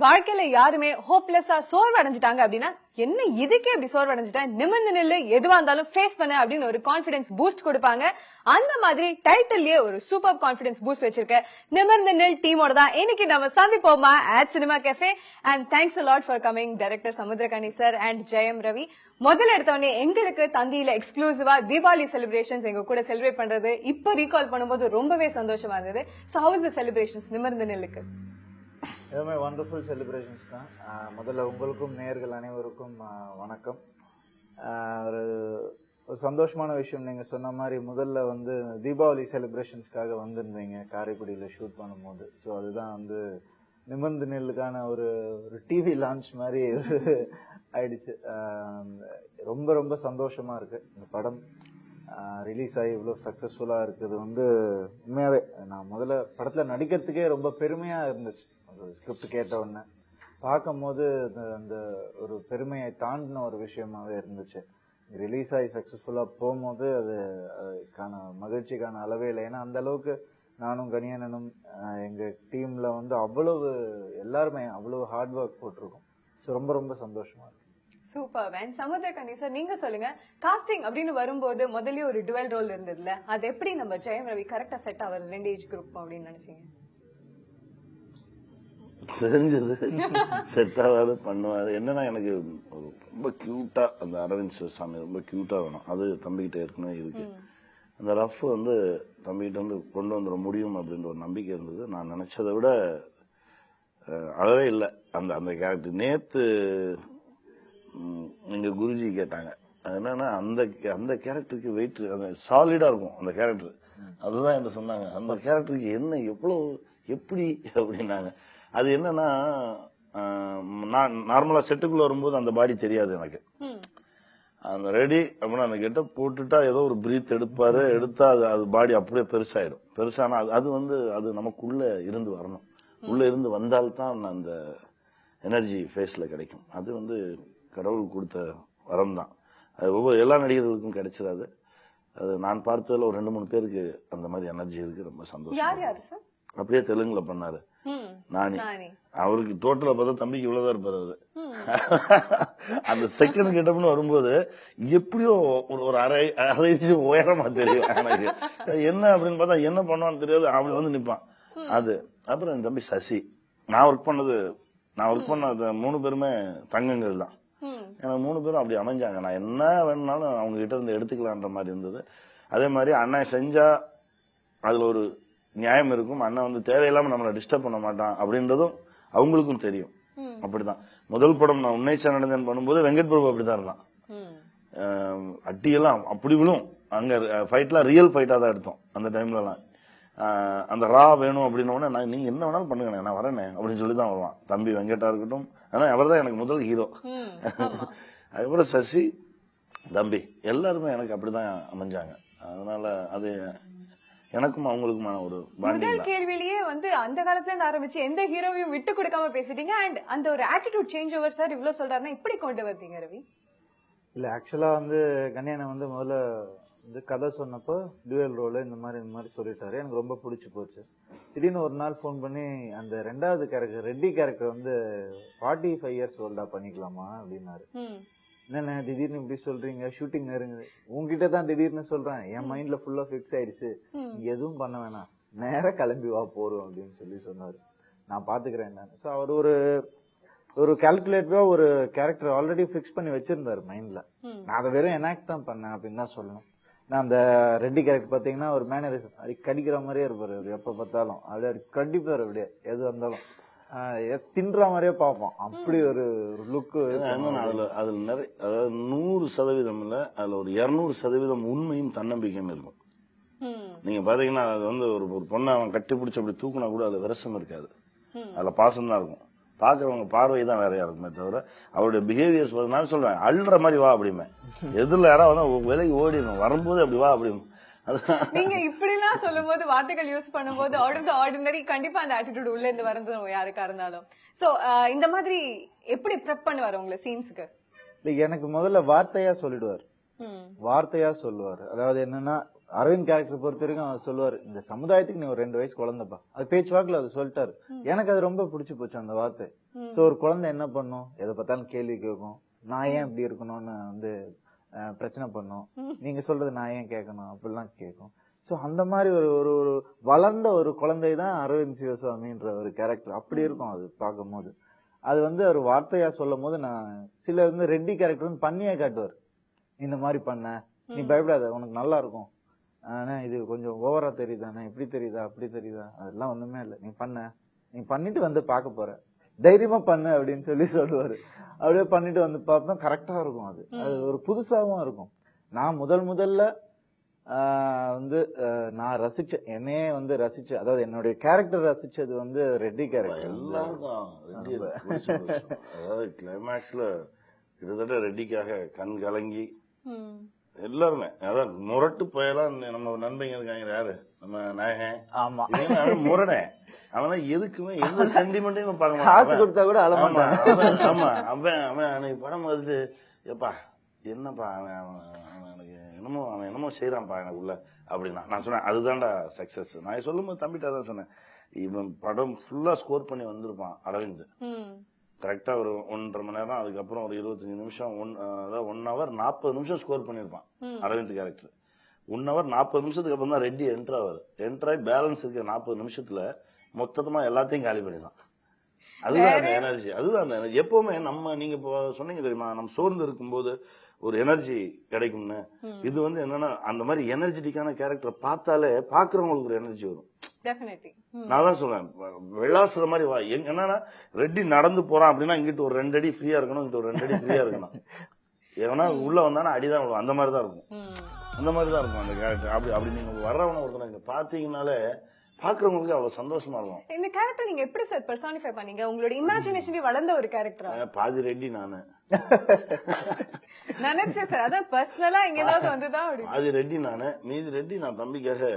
வாழ்க்கையில யாருமே ஹோப்லெஸ்ஸா சோர்வடைஞ்சிட்டாங்க அப்படின்னா என்ன இதுக்கே இப்படி சோர்வடைஞ்சிட்டேன் நிமிர்ந்து நில்லு எதுவா இருந்தாலும் ஃபேஸ் பண்ண அப்படின்னு ஒரு கான்பிடன்ஸ் பூஸ்ட் கொடுப்பாங்க. அந்த மாதிரி டைட்டில்லயே ஒரு சூப்பர் கான்பிடன்ஸ் பூஸ்ட் வச்சிருக்க நிமிர்ந்து நில் டீமோட தான் இன்னைக்கு நம்ம சந்திப்போமா at cinema cafe. And thanks a lot for coming director Samuthirakani sir and Jayam Ravi. முதல்ல எடுத்தவனே எங்களுக்கு தந்தியில எக்ஸ்க்ளூசிவா தீபாவளி செலிப்ரேஷன்ஸ் எங்க கூட செலிப்ரேட் பண்றது இப்ப ரீகால் பண்ணும்போது ரொம்பவே சந்தோஷமா இருந்தது. So how is the celebrations நிமிர்ந்து நில்லுக்கு? எல்லாமே வண்டர்ஃபுல் செலிப்ரேஷன்ஸ் தான். முதல்ல உங்களுக்கும் நேயர்கள் அனைவருக்கும் வணக்கம். ஒரு சந்தோஷமான விஷயம், நீங்க சொன்ன மாதிரி முதல்ல வந்து தீபாவளி செலிப்ரேஷன்ஸ்க்காக வந்திருந்தீங்க காரைக்குடியில ஷூட் பண்ணும்போது. ஸோ அதுதான் வந்து நிமிர்ந்து நெல்லுக்கான ஒரு டிவி லான்ச் மாதிரி ஆயிடுச்சு. ரொம்ப ரொம்ப சந்தோஷமா இருக்கு. இந்த படம் ரிலீஸ் ஆகி இவ்வளவு சக்சஸ்ஃபுல்லா இருக்குது வந்து உண்மையாவே நான் முதல்ல படத்துல நடிக்கிறதுக்கே ரொம்ப பெருமையா இருந்துச்சு. ஸ்கிரிப்ட் கேட்ட உடனே பார்க்கும் போது அந்த ஒரு பெருமையை தாண்டின ஒரு விஷயமாவே இருந்துச்சு. ரிலீஸ் ஆகி சக்சஸ்ஃபுல்லா போகும்போது அதுக்கான மகிழ்ச்சிக்கான அளவே இல்லை. ஏன்னா அந்த அளவுக்கு நானும் கணியனும் எங்க டீம்ல வந்து அவ்வளவு எல்லாருமே அவ்வளவு ஹார்ட் ஒர்க் போட்டிருக்கோம். ஸோ ரொம்ப ரொம்ப சந்தோஷமா இருக்கு. Super man. சமுத்திரகனி சார், நீங்க சொல்லுங்க, காஸ்டிங் அப்படின்னு வரும்போது முதல்ல ஒரு டுவெல் ரோல் இருந்ததுல, அது எப்படி நம்ம ஜெயம் ரவி கரெக்டா செட் ஆகுது ரெண்டு ஏஜ் குரூப் அப்படின்னு நினைச்சீங்க? தெரிஞ்சது செட் ஆகாது பண்ணுவாரு. என்னன்னா எனக்கு ரொம்ப கியூட்டா அந்த அரவிந்த் சாமி ரொம்ப கியூட்டா வேணும். அது தம்பிக்கிட்ட ஏற்கனவே இருக்கு. அந்த ரஃப் வந்து தம்பிக்கிட்ட வந்து கொண்டு வந்துட முடியும் அப்படின்ற ஒரு நம்பிக்கை இருந்தது. நான் நினைச்சதை விட அளவே இல்லை அந்த அந்த கேரக்டர். நேத்து எங்க குருஜி கேட்டாங்க, என்னன்னா அந்த அந்த கேரக்டருக்கு வெயிட் சாலிடா இருக்கும் அந்த கேரக்டர். அதுதான் என்ன சொன்னாங்க, அந்த கேரக்டருக்கு என்ன எவ்வளவு எப்படி அப்படின்னாங்க. அது என்னன்னா நான் நார்மலா செட்டுக்குள்ள வரும்போது அந்த பாடி தெரியாது எனக்கு. அந்த ரெடி அப்படின்னா அந்த கெட்ட போட்டுட்டா ஏதோ ஒரு பிரீத் எடுப்பாரு, எடுத்தா அது பாடி அப்படியே பெருசாயிடும். பெருசானா அது வந்து அது நமக்குள்ள இருந்து வரணும். உள்ள இருந்து வந்தால்தான் அந்த எனர்ஜி ஃபேஸ்ல கிடைக்கும். அது வந்து கடவுள் கொடுத்த வரம் தான். அது ஒவ்வொரு எல்லா நடிகர்களுக்கும் கிடைச்சிடாது. அது நான் பார்த்ததுல ஒரு 2-3 பேருக்கு அந்த மாதிரி எனர்ஜி இருக்கு. ரொம்ப சந்தோஷம். அப்படியே தெலுங்குல பண்ணாரு நானி. அவருக்கு டோட்டலா பார்த்தா தம்பிக்கு இவ்வளவுதான் இருப்பாரு அவரு. அந்த செகண்ட் கெட்டப்னு வரும்போது எப்படியோ ஒரு அரை உயரமா தெரியும் எனக்கு. என்ன அப்படின்னு பார்த்தா என்ன பண்ணுவான்னு தெரியாது, அப்படி வந்து நிப்பான். அது அப்புறம் என் தம்பி சசி, நான் ஒர்க் பண்ண 3 பேருமே தங்கங்கள் தான். எனக்கு 3 பேரும் அப்படி அமைஞ்சாங்க. நான் என்ன வேணும்னாலும் அவங்க கிட்ட இருந்து எடுத்துக்கலான்ற மாதிரி இருந்தது. அதே மாதிரி அண்ணன் செஞ்சா அதுல ஒரு நியாயம் இருக்கும். அண்ணன் வந்து தேவையில்லாம நம்மளை டிஸ்டர்ப் பண்ண மாட்டான் அப்படின்றதும் அவங்களுக்கும் தெரியும். அப்படிதான் முதல் படம் நான் உன்னைச்சா நடந்தேன் பண்ணும்போது வெங்கட் பிரபு அப்படிதான் இருந்தான். அட்டியெல்லாம் அப்படி விழும். அங்க ஃபைட்லாம் ரியல் ஃபைட்டா தான் எடுத்தோம் அந்த டைம்ல எல்லாம். அந்த ரா வேணும் அப்படின்னா நீங்க என்ன வேணாலும் பண்ணுங்க நான் வரேனே அப்படின்னு சொல்லிதான் வருவான். தம்பி வெங்கட்டா இருக்கட்டும், ஆனா அவர் தான் எனக்கு முதல் ஹீரோ. அதுக்கப்புறம் சசி, தம்பி எல்லாருமே எனக்கு அப்படிதான் அமைஞ்சாங்க. அதனால அது எனக்கும் அவங்களுக்குமான ஒரு முதல் கேள்வியிலேயே வந்து அந்த காலத்துல இருந்து ஆரம்பிச்சு எந்த ஹீரோவையும் விட்டு கொடுக்காம பேசிட்டீங்க. அண்ட் அந்த ஒரு ஆட்டிடியூட் சேஞ்ச் ஓவர் சார் இவ்வளவு சொல்றாருன்னா இப்படி கொண்டு வந்தீங்க ரவி? இல்ல, ஆக்சுவலா வந்து கண்ணியனை வந்து முதல்ல இந்த கதை சொன்னப்போ டுவெல் ரோல் இந்த மாதிரி சொல்லிட்டாரு. எனக்கு ரொம்ப பிடிச்சி போச்சு. திடீர்னு ஒரு நாள் போன் பண்ணி அந்த 2வது கேரக்டர் ரெட்டி கேரக்டர் வந்து 45 இயர்ஸ் ஓல்டா பண்ணிக்கலாமா அப்படின்னாரு. என்ன திடீர்னு இப்படி சொல்றீங்க, ஷூட்டிங் நெருங்குது, உங்ககிட்ட தான் திடீர்னு சொல்றேன், என் மைண்ட்ல ஃபுல்லா பிக்ஸ் ஆயிடுச்சு, நீங்க எதுவும் பண்ண வேணாம், நேர கிளம்பி வா போறோம் அப்படின்னு சொன்னாரு. நான் பாத்துக்கிறேன். சோ அவர் ஒரு கால்குலேட்டிவா ஒரு கேரக்டர் ஆல்ரெடி பிக்ஸ் பண்ணி வச்சிருந்தாரு மைண்ட்ல. நான் அதை வெறும் எனாக்ட் தான் பண்ணேன் அப்படின்னு தான் சொல்லணும். நான் அந்த ரெட்டி கேரக்டர் பாத்தீங்கன்னா ஒரு மேனரிசம் அப்படி கடிக்கிற மாதிரியே இருப்பாரு. எப்ப பார்த்தாலும் அப்படியே கண்டிப்பாரு, அப்படியே எது வந்தாலும் தின்ற மாதிரியே பார்ப்போம். அப்படி ஒரு லுக்கு. அதுல நிறைய, அதாவது 100% இல்ல, அதுல ஒரு 200% உண்மையும் தன்னம்பிக்கையும் இருக்கும். நீங்க பாத்தீங்கன்னா அது வந்து ஒரு பொண்ணை அவன் கட்டி பிடிச்சி அப்படி தூக்குனா கூட அதுல விரசம் இருக்காது, அதுல பாசம் தான் இருக்கும். பாக்குறவங்க பார்வை தான் வேறையா இருக்குமே தவிர அவருடைய பிஹேவியர்ஸ் நான் சொல்றேன் அல்ற மாதிரி வா அப்படிமே. எதுல யாராவது விலைக்கு ஓடிடும், வரும்போது அப்படி வா அப்படின்னு. நீங்க இப்படி எல்லாம் சொல்லும் போது வார்த்தைகள் யூஸ் பண்ணும்போது அவுட் ஆஃப் தி ஆர்டினரி கண்டிப்பா அந்த ஆட்டிடியூட் உள்ள இருந்து வரது யாருக்கா இருந்தாலும். சோ இந்த மாதிரி எப்படி ப்ரெப் பண்ணுவாரு உங்களை சீன்ஸ்க்கு? எனக்கு முதல்ல வார்த்தையா சொல்லிடுவார், வார்த்தையா சொல்லுவாரு. அதாவது என்னன்னா அரவிந்த் கேரக்டர் பொறுத்த வரைக்கும் அவர் சொல்லுவாரு, இந்த சமுதாயத்துக்கு நீ ஒரு 2 வயசு குழந்தைப்பா, அது பேச்சுவாக்குல அது சொல்லிட்டாரு. எனக்கு அது ரொம்ப பிடிச்சு போச்சு அந்த வார்த்தை. சோ ஒரு குழந்தை என்ன பண்ணும், எதை பார்த்தாலும் கேள்வி கேட்கும், நான் ஏன் இப்படி இருக்கணும்னு வந்து பிரச்சனை பண்ணும், நீங்க சொல்றது நான் ஏன் கேட்கணும் அப்படிலாம் கேட்கும். சோ அந்த மாதிரி ஒரு ஒரு ஒரு வளர்ந்த ஒரு குழந்தை தான் அரவிந்த் சிவசாமின்ற ஒரு கேரக்டர். அப்படி இருக்கும் அது பார்க்கும் போது. அது வந்து ஒரு வார்த்தையா சொல்லும் போது நான் சில வந்து ரெட்டி கேரக்டர் பண்ணியே காட்டுவார். இந்த மாதிரி பண்ண, நீ பயப்படாத, உனக்கு நல்லா இருக்கும், ஆனா இது கொஞ்சம் ஓவரா தெரியுதானே, இப்படி தெரியுதா அப்படி தெரியுதா, அதெல்லாம் ஒண்ணுமே இல்ல, நீ பண்ணிட்டு வந்து பார்க்க போற, தைரியமா பண்ணு அப்படின்னு சொல்லுவாரு. அப்படியே பண்ணிட்டு வந்து பார்த்தா கரெக்டா இருக்கும். அது ஒரு புதுசாவும் இருக்கும். நான் முதல்ல வந்து நான் ரசிச்ச, என்னையே வந்து ரசிச்ச, அதாவது என்னுடைய கேரக்டர் ரசிச்சது வந்து ரெட்டி கேரக்டர். அதாவது கிளைமேக்ஸ்ல கிட்டத்தட்ட ரெட்டிக்காக கண் கலங்கி எல்லாருமே, அதான் முரட்டு பயலாம் நம்ம நண்பங்க இருக்காங்க, யாரு நம்ம நாயகன். ஆமா, முரணே அவன் எதுக்குமே எந்த சென்டிமெண்ட்டையும் பார்க்க காசு கொடுத்தா கூட அழமாட்டான். ஆமா, அவன் அன்னைக்கு படம் வந்துட்டு, எப்பா என்னப்பா எனக்கு அவன் என்னமோ செய்யறான்ப்பா எனக்குள்ள அப்படின்னா நான் சொன்னேன், அதுதான்டா சக்சஸ். நான் சொல்லும் போது தம்பிட்டா தான் சொன்னேன், இவன் படம் ஃபுல்லா ஸ்கோர் பண்ணி வந்திருப்பான் அரவிந்த், கரெக்டா ஒரு 1.5 மணி நேரம், அதுக்கப்புறம் ஒரு 25 நிமிஷம், அதாவது 1 hour 40 நிமிஷம் ஸ்கோர் பண்ணிருப்பான் அரவிந்த் கேரக்டர். 1 hour 40 நிமிஷத்துக்கு அப்புறம் தான் ரெட்டி என்டர் ஆகி பேலன்ஸ் இருக்க 40 நிமிஷத்துல மொத்தமா எல்லாத்தையும் காலி பண்ணிடலாம். அதுதான் அந்த எனர்ஜி, அதுதான் அந்த எனர்ஜி. எப்பவுமே நம்ம, நீங்க இப்போ சொன்னீங்க தெரியுமா, நம்ம சோர்ந்து இருக்கும்போது ஒரு எனர்ஜி கிடைக்கும்னு, இது வந்து என்னன்னா அந்த மாதிரி எனர்ஜெட்டிக்கான கேரக்டரை பார்த்தாலே பாக்குறவங்களுக்கு ஒரு எனர்ஜி வரும். நான் தான் சொல்றேன், வெள்ளாசுற மாதிரி வா. என்னன்னா ரெட்டி நடந்து போறான் அப்படின்னா இங்கிட்டு ஒரு 2 அடி ஃப்ரீயா இருக்கணும், இங்கிட்டு ஒரு 2 அடி ஃப்ரீயா இருக்கணும். ஏன்னா உள்ள வந்தானா அடிதான் விழும், அந்த மாதிரிதான் இருக்கும், அந்த மாதிரிதான் இருக்கும் அந்த கேரக்டர். அப்படி நீங்க வர்றவன ஒருத்தர் நீங்க பாத்தீங்கன்னாலே பாக்குறவங்களுக்கு அவ்வளவு சந்தோஷமா இருக்கும். இந்த கேரக்டர் நீங்க எப்படி சார் பெர்சானிஃபை பண்ணீங்க? உங்களோட இமேஜினேஷன் வளர்ந்த ஒரு கேரக்டரா? பாதி ரெட்டி நானு நினைச்சேன் சார், அதான் பர்சனலா எங்கேயாவது வந்துதான். பாதி ரெட்டி நானு, மீதி ரெட்டி நான் தம்பிக்காக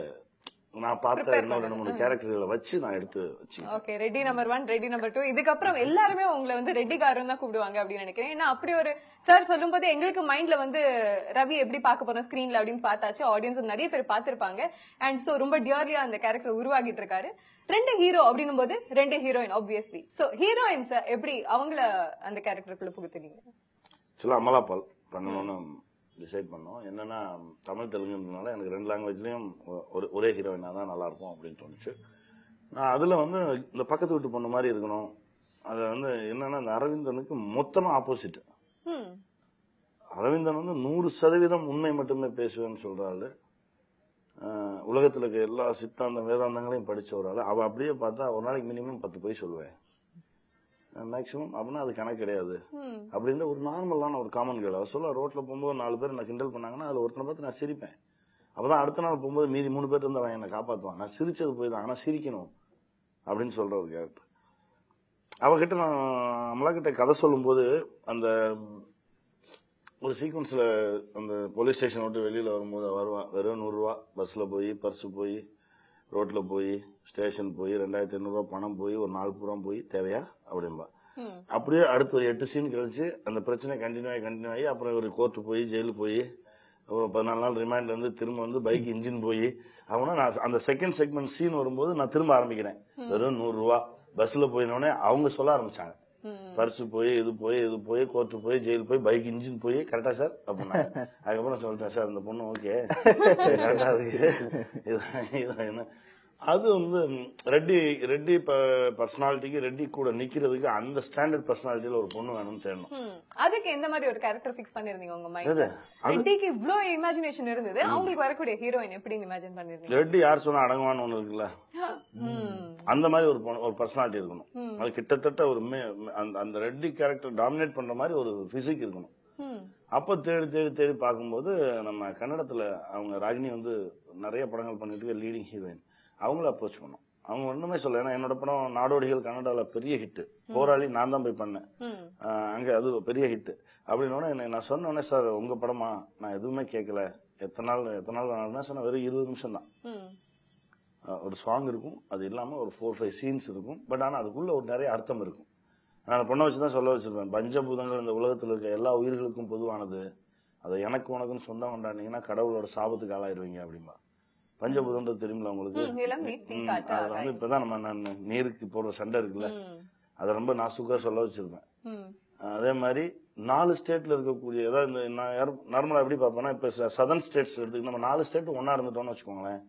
நான் பார்த்த இன்னும் 2-3 கேரக்டர்களை வச்சு நான் எடுத்து வச்சு. Okay, Reddy number 1, Reddy number 2, இதுக்கப்புறம் எல்லாருமே உங்களை வந்து ரெட்டிக்காரன் தான் கூப்பிடுவாங்க அப்படின்னு நினைக்கிறேன். ஏன்னா அப்படி ஒரு சார் சொல்லும் போது எங்களுக்கு மைண்ட்ல வந்து ரவி எப்படி பார்க்க போறோம் ஸ்கிரீன்ல அப்படின்னு பார்த்தாச்சு, ஆடியன்ஸ் நிறைய பேர் பார்த்திருப்பாங்க. அண்ட் சோ ரொம்ப டியர்லியா அந்த கேரக்டர் உருவாகிட்டு இருக்காரு. 2 ஹீரோ அப்படின்னும் போது 2 ஹீரோயின் ஆப்வியஸ்லி. சோ ஹீரோயின்ஸ் எப்படி அவங்கள அந்த கேரக்டருக்குள்ள புகுத்துனீங்க? ஆக்சுவலா அமலா பால் பண்ணணும்னு டிசைட் பண்ணோம். என்னன்னா தமிழ் தெலுங்குனால எனக்கு 2 லாங்குவேஜ்லயும் ஒரே ஹீரோயினா தான் நல்லா இருக்கும் அப்படின்னு தோணுச்சு. நான் அதுல வந்து இந்த பக்கத்து வீட்டு பொண்ணு மாதிரி இருக்கணும். அது வந்து என்னன்னா இந்த அரவிந்தனுக்கு மொத்தமா ஆப்போசிட். அரவிந்தன் வந்து 100% உண்மை மட்டுமே பேசுவேன்னு சொல்றாரு. உலகத்துல இருக்க எல்லா சித்தாந்த வேதாந்தங்களையும் படிச்ச ஒரு ஆளு. அவ அப்படியே பார்த்தா ஒரு நாளைக்கு மினிமம் 10 பொய் சொல்லுவேன் மேக்சிமம். அப்படின்னா அது கணக்கு கிடையாது அப்படின்னு ஒரு நார்மலான ஒரு காமன் கேள். அவ சொல்ல ரோட்ல போகும்போது 4 பேர் நான் கிண்டல் பண்ணாங்கன்னா அதுல ஒருத்தனை பார்த்து நான் சிரிப்பேன். அப்பதான் அடுத்த நாள் போகும்போது மீதி 3 பேர் இருந்து அவன் என்னை காப்பாத்துவான். நான் சிரிச்சது போய் தான், ஆனா சிரிக்கணும் அப்படின்னு சொல்ற ஒரு கேரக்டர். அவகிட்ட நான் அமலா கிட்ட கதை சொல்லும் போது அந்த ஒரு சீக்வன்ஸ்ல அந்த போலீஸ் ஸ்டேஷன் விட்டு வெளியில வரும்போது வருவான், வெறும் 100 ரூபா பஸ்ல போய், பர்ஸ் போய், ரோட்ல போய், ஸ்டேஷன் போய், 2500 ரூபாய் பணம் போய், ஒரு 4 பூரா போய், தேவையா அப்படின்பா. அப்படியே அடுத்து ஒரு 8 சீன் கழிச்சு அந்த பிரச்சனை கண்டினியூ ஆகி அப்புறம் ஒரு கோர்ட் போய், ஜெயிலு போய், ஒரு 14 நாள் ரிமாண்ட் வந்து திரும்ப வந்து பைக் இன்ஜின் போய், அவனா நான் அந்த செகண்ட் செக்மெண்ட் சீன் வரும்போது நான் திரும்ப ஆரம்பிக்கிறேன். வெறும் 100 ரூபா பஸ்ல போயினோடனே அவங்க சொல்ல ஆரம்பிச்சாங்க, பர்ஸ் போய், இது போய், கோர்ட்டு போய், ஜெயில் போய், பைக் இன்ஜின் போய், கரெக்டா சார் அப்படின்னா. அதுக்கப்புறம் சொல்லிட்டேன், சார் அந்த பொண்ணு ஓகே கரெக்டா இருக்கு. என்ன அது வந்து ரெட்டி பர்சனாலிட்டிக்கு, ரெட்டி கூட நிக்கிறதுக்கு அந்த ஸ்டாண்டர்ட் பர்சனாலிட்டியில ஒரு பொண்ணு வேணும்னு தேடணும். அதுக்கு எந்த மாதிரி ஒரு கேரக்டர் ஃபிக்ஸ் பண்ணிருந்தீங்க உங்க மைண்ட்ல? ரெட்டிக்கு இவ்ளோ இமேஜினேஷன் இருந்தது, அவங்களுக்கு வரக்கூடிய ஹீரோயின் எப்படி இமேஜின் பண்ணிருந்தீங்க? ரெட்டி யார் சொன்னா அடங்குவான்னு ஒண்ணு இருக்குல்ல, அந்த மாதிரி ஒரு பர்சனாலிட்டி இருக்கணும். அது கிட்டத்தட்ட ஒரு அந்த ரெட்டி கேரக்டர் டாமினேட் பண்ற மாதிரி ஒரு பிசிக் இருக்கணும். அப்ப தேடி பார்க்கும்போது நம்ம கன்னடத்துல அவங்க ராகினி வந்து நிறைய படங்கள் பண்ணிட்டு லீடிங் ஹீரோயின், அவங்கள அப்ரோச் பண்ணோம். அவங்க ஒண்ணுமே சொல்ல, ஏன்னா என்னோட படம் நாடோடிகள் கன்னடால பெரிய ஹிட், போராளி நான் தான் போய் பண்ணேன் அங்க, அது பெரிய ஹிட். அப்படின்னு நான் சொன்னோடனே, சார் உங்க படமா, நான் எதுவுமே கேட்கல, எத்தனை நாள் சொன்ன, வெறும் 20 நிமிஷம் தான் ஒரு சாங் இருக்கும், அது இல்லாம ஒரு 4-5 சீன்ஸ் இருக்கும். பட் ஆனா அதுக்குள்ள ஒரு நிறைய அர்த்தம் இருக்கும். நான் அந்த பொண்ணை வச்சுதான் சொல்ல வச்சிருப்பேன், பஞ்சபூதங்கள் இந்த உலகத்துல இருக்க எல்லா உயிர்களுக்கும் பொதுவானது, அதை எனக்கு உனக்குன்னு சொந்தம் கொண்டாடினீங்கன்னா கடவுளோட சாபத்துக்கு ஆளாயிருவீங்க அப்படின்பா. பஞ்சபூதம் தெரியுமில உங்களுக்கு? அது வந்து இப்பதான் நம்ம நீருக்கு போடுற சண்டை இருக்குல்ல, அதை ரொம்ப நாசுக்கா சொல்ல வச்சிருப்பேன். அதே மாதிரி 4 ஸ்டேட்ல இருக்கக்கூடிய ஏதாவது நான் நார்மலா எப்படி பார்ப்பேன்னா, இப்ப சதர்ன் ஸ்டேட்ஸ் எடுத்து நம்ம 4 ஸ்டேட் ஒன்னா இருந்துட்டோம்னு வச்சுக்கோங்களேன்,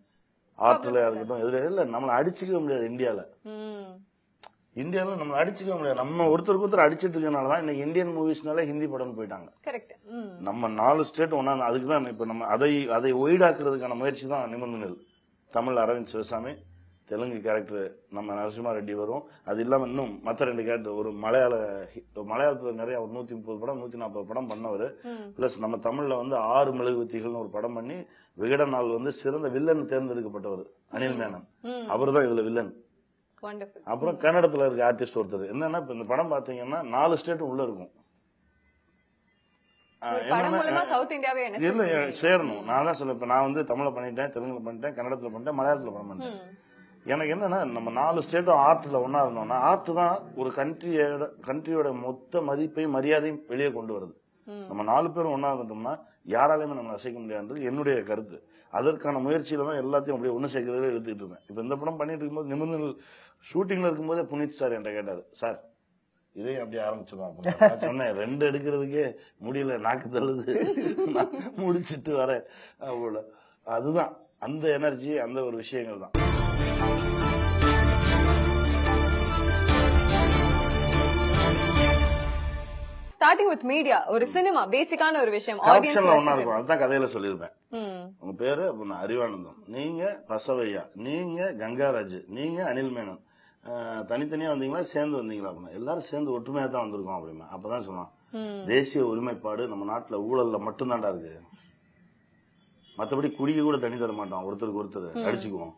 ஆர்ட்ல இருக்கட்டும் எதுல இல்ல நம்மள அடிச்சுக்க முடியாது. இந்தியால நம்ம அடிச்சுக்க முடியாது. நம்ம ஒருத்தருக்கு அடிச்சிட்டு இருக்கனாலதான் இன்னைக்கு இந்தியன் மூவிஸ்னால ஹிந்தி படம் போயிட்டாங்க. நம்ம 4 ஸ்டேட் ஒன்னா, அதுக்குதான் இப்ப நம்ம அதை ஒய்டாக்குறதுக்கான முயற்சி தான் நிமிர்ந்து நெல். தமிழ் அரவிந்த் சிவசாமி, தெலுங்கு கேரக்டர் நம்ம நரசிம்மா ரெட்டி வரும். அது இல்லாம இன்னும் மத்த 2 கேரக்டர், ஒரு மலையாளத்துல நிறைய 130 படம் 140 படம் பண்ணவர். பிளஸ் நம்ம தமிழ்ல 6 மெழுகுவத்திகள்னு ஒரு படம் பண்ணி விகடன் நாள் சிறந்த வில்லன் தேர்ந்தெடுக்கப்பட்டவர் அனில் மேனன். அவர் தான் இதுல வில்லன். அப்புறம் கன்னடத்துல இருக்க ஆர்டிஸ்ட் ஒருத்தர். என்னன்னா இப்ப இந்த படம் பாத்தீங்கன்னா 4 ஸ்டேட்டும் உள்ள இருக்கும். இல்ல சேரணும். நான் தான் சொல்ல, இப்ப நான் தமிழ்ல பண்ணிட்டேன், தெலுங்குல பண்ணிட்டேன், கன்னடத்துல பண்ணிட்டேன், மலையாளத்துல படம் பண்ணிட்டேன். எனக்கு என்னன்னா நம்ம 4 ஸ்டேட்டும் ஆர்ட்ல ஒன்னா இருந்தோம்னா, ஆர்ட் தான் ஒரு கண்ட்ரியோட மொத்த மதிப்பையும் மரியாதையும் வெளியே கொண்டு வருது. நம்ம 4 பேரும் ஒன்னா இருந்தோம்னா யாராலையுமே நம்ம அசைக்க முடியாதுன்றது என்னுடைய கருத்து. அதற்கான முயற்சியில தான் எல்லாத்தையும் அப்படியே ஒண்ணு சேர்க்கிறதே எடுத்துக்கிட்டு இருக்கேன். இப்ப இந்த படம் பண்ணிட்டு இருக்கும்போது நிமிர்ந்து ஷூட்டிங்ல இருக்கும்போதே புனித் சார் என்கிட்ட கேட்டாரு, சார் இதையும் அப்படி ஆரம்பிச்சிடும். நான் சொன்னேன் 2 எடுக்கிறதுக்கே முடியல, நாக்கு தள்ளுது, முடிச்சிட்டு வரேன் அவ்வளவு. அதுதான் அந்த எனர்ஜி, அந்த ஒரு விஷயங்கள் தான். ஸ்டார்டிங் வித் மீடியா, ஒரு சினிமா பேசிக்கான ஒரு விஷயம் ஆடியன்ஸ்ல ஒண்ணா இருக்கும். அதுதான் கதையில சொல்லிருப்பேன். உங்க பேரு அறிவானந்தம், நீங்க பசவையா, நீங்க கங்காராஜ், நீங்க அனில் மேனன், தனித்தனியா வந்தீங்களா சேர்ந்து வந்தீங்களா அப்படின்னா எல்லாரும் சேர்ந்து ஒற்றுமையா தான் வந்திருக்கோம் அப்படின்னா. அப்பதான் சொன்னான் தேசிய ஒருமைப்பாடு நம்ம நாட்டுல ஊழல்ல மட்டும்தான்டா இருக்கு, மத்தபடி குடிக்க கூட தண்ணி தர மாட்டோம், ஒருத்தருக்கு ஒருத்தர் அடிச்சுக்குவோம்.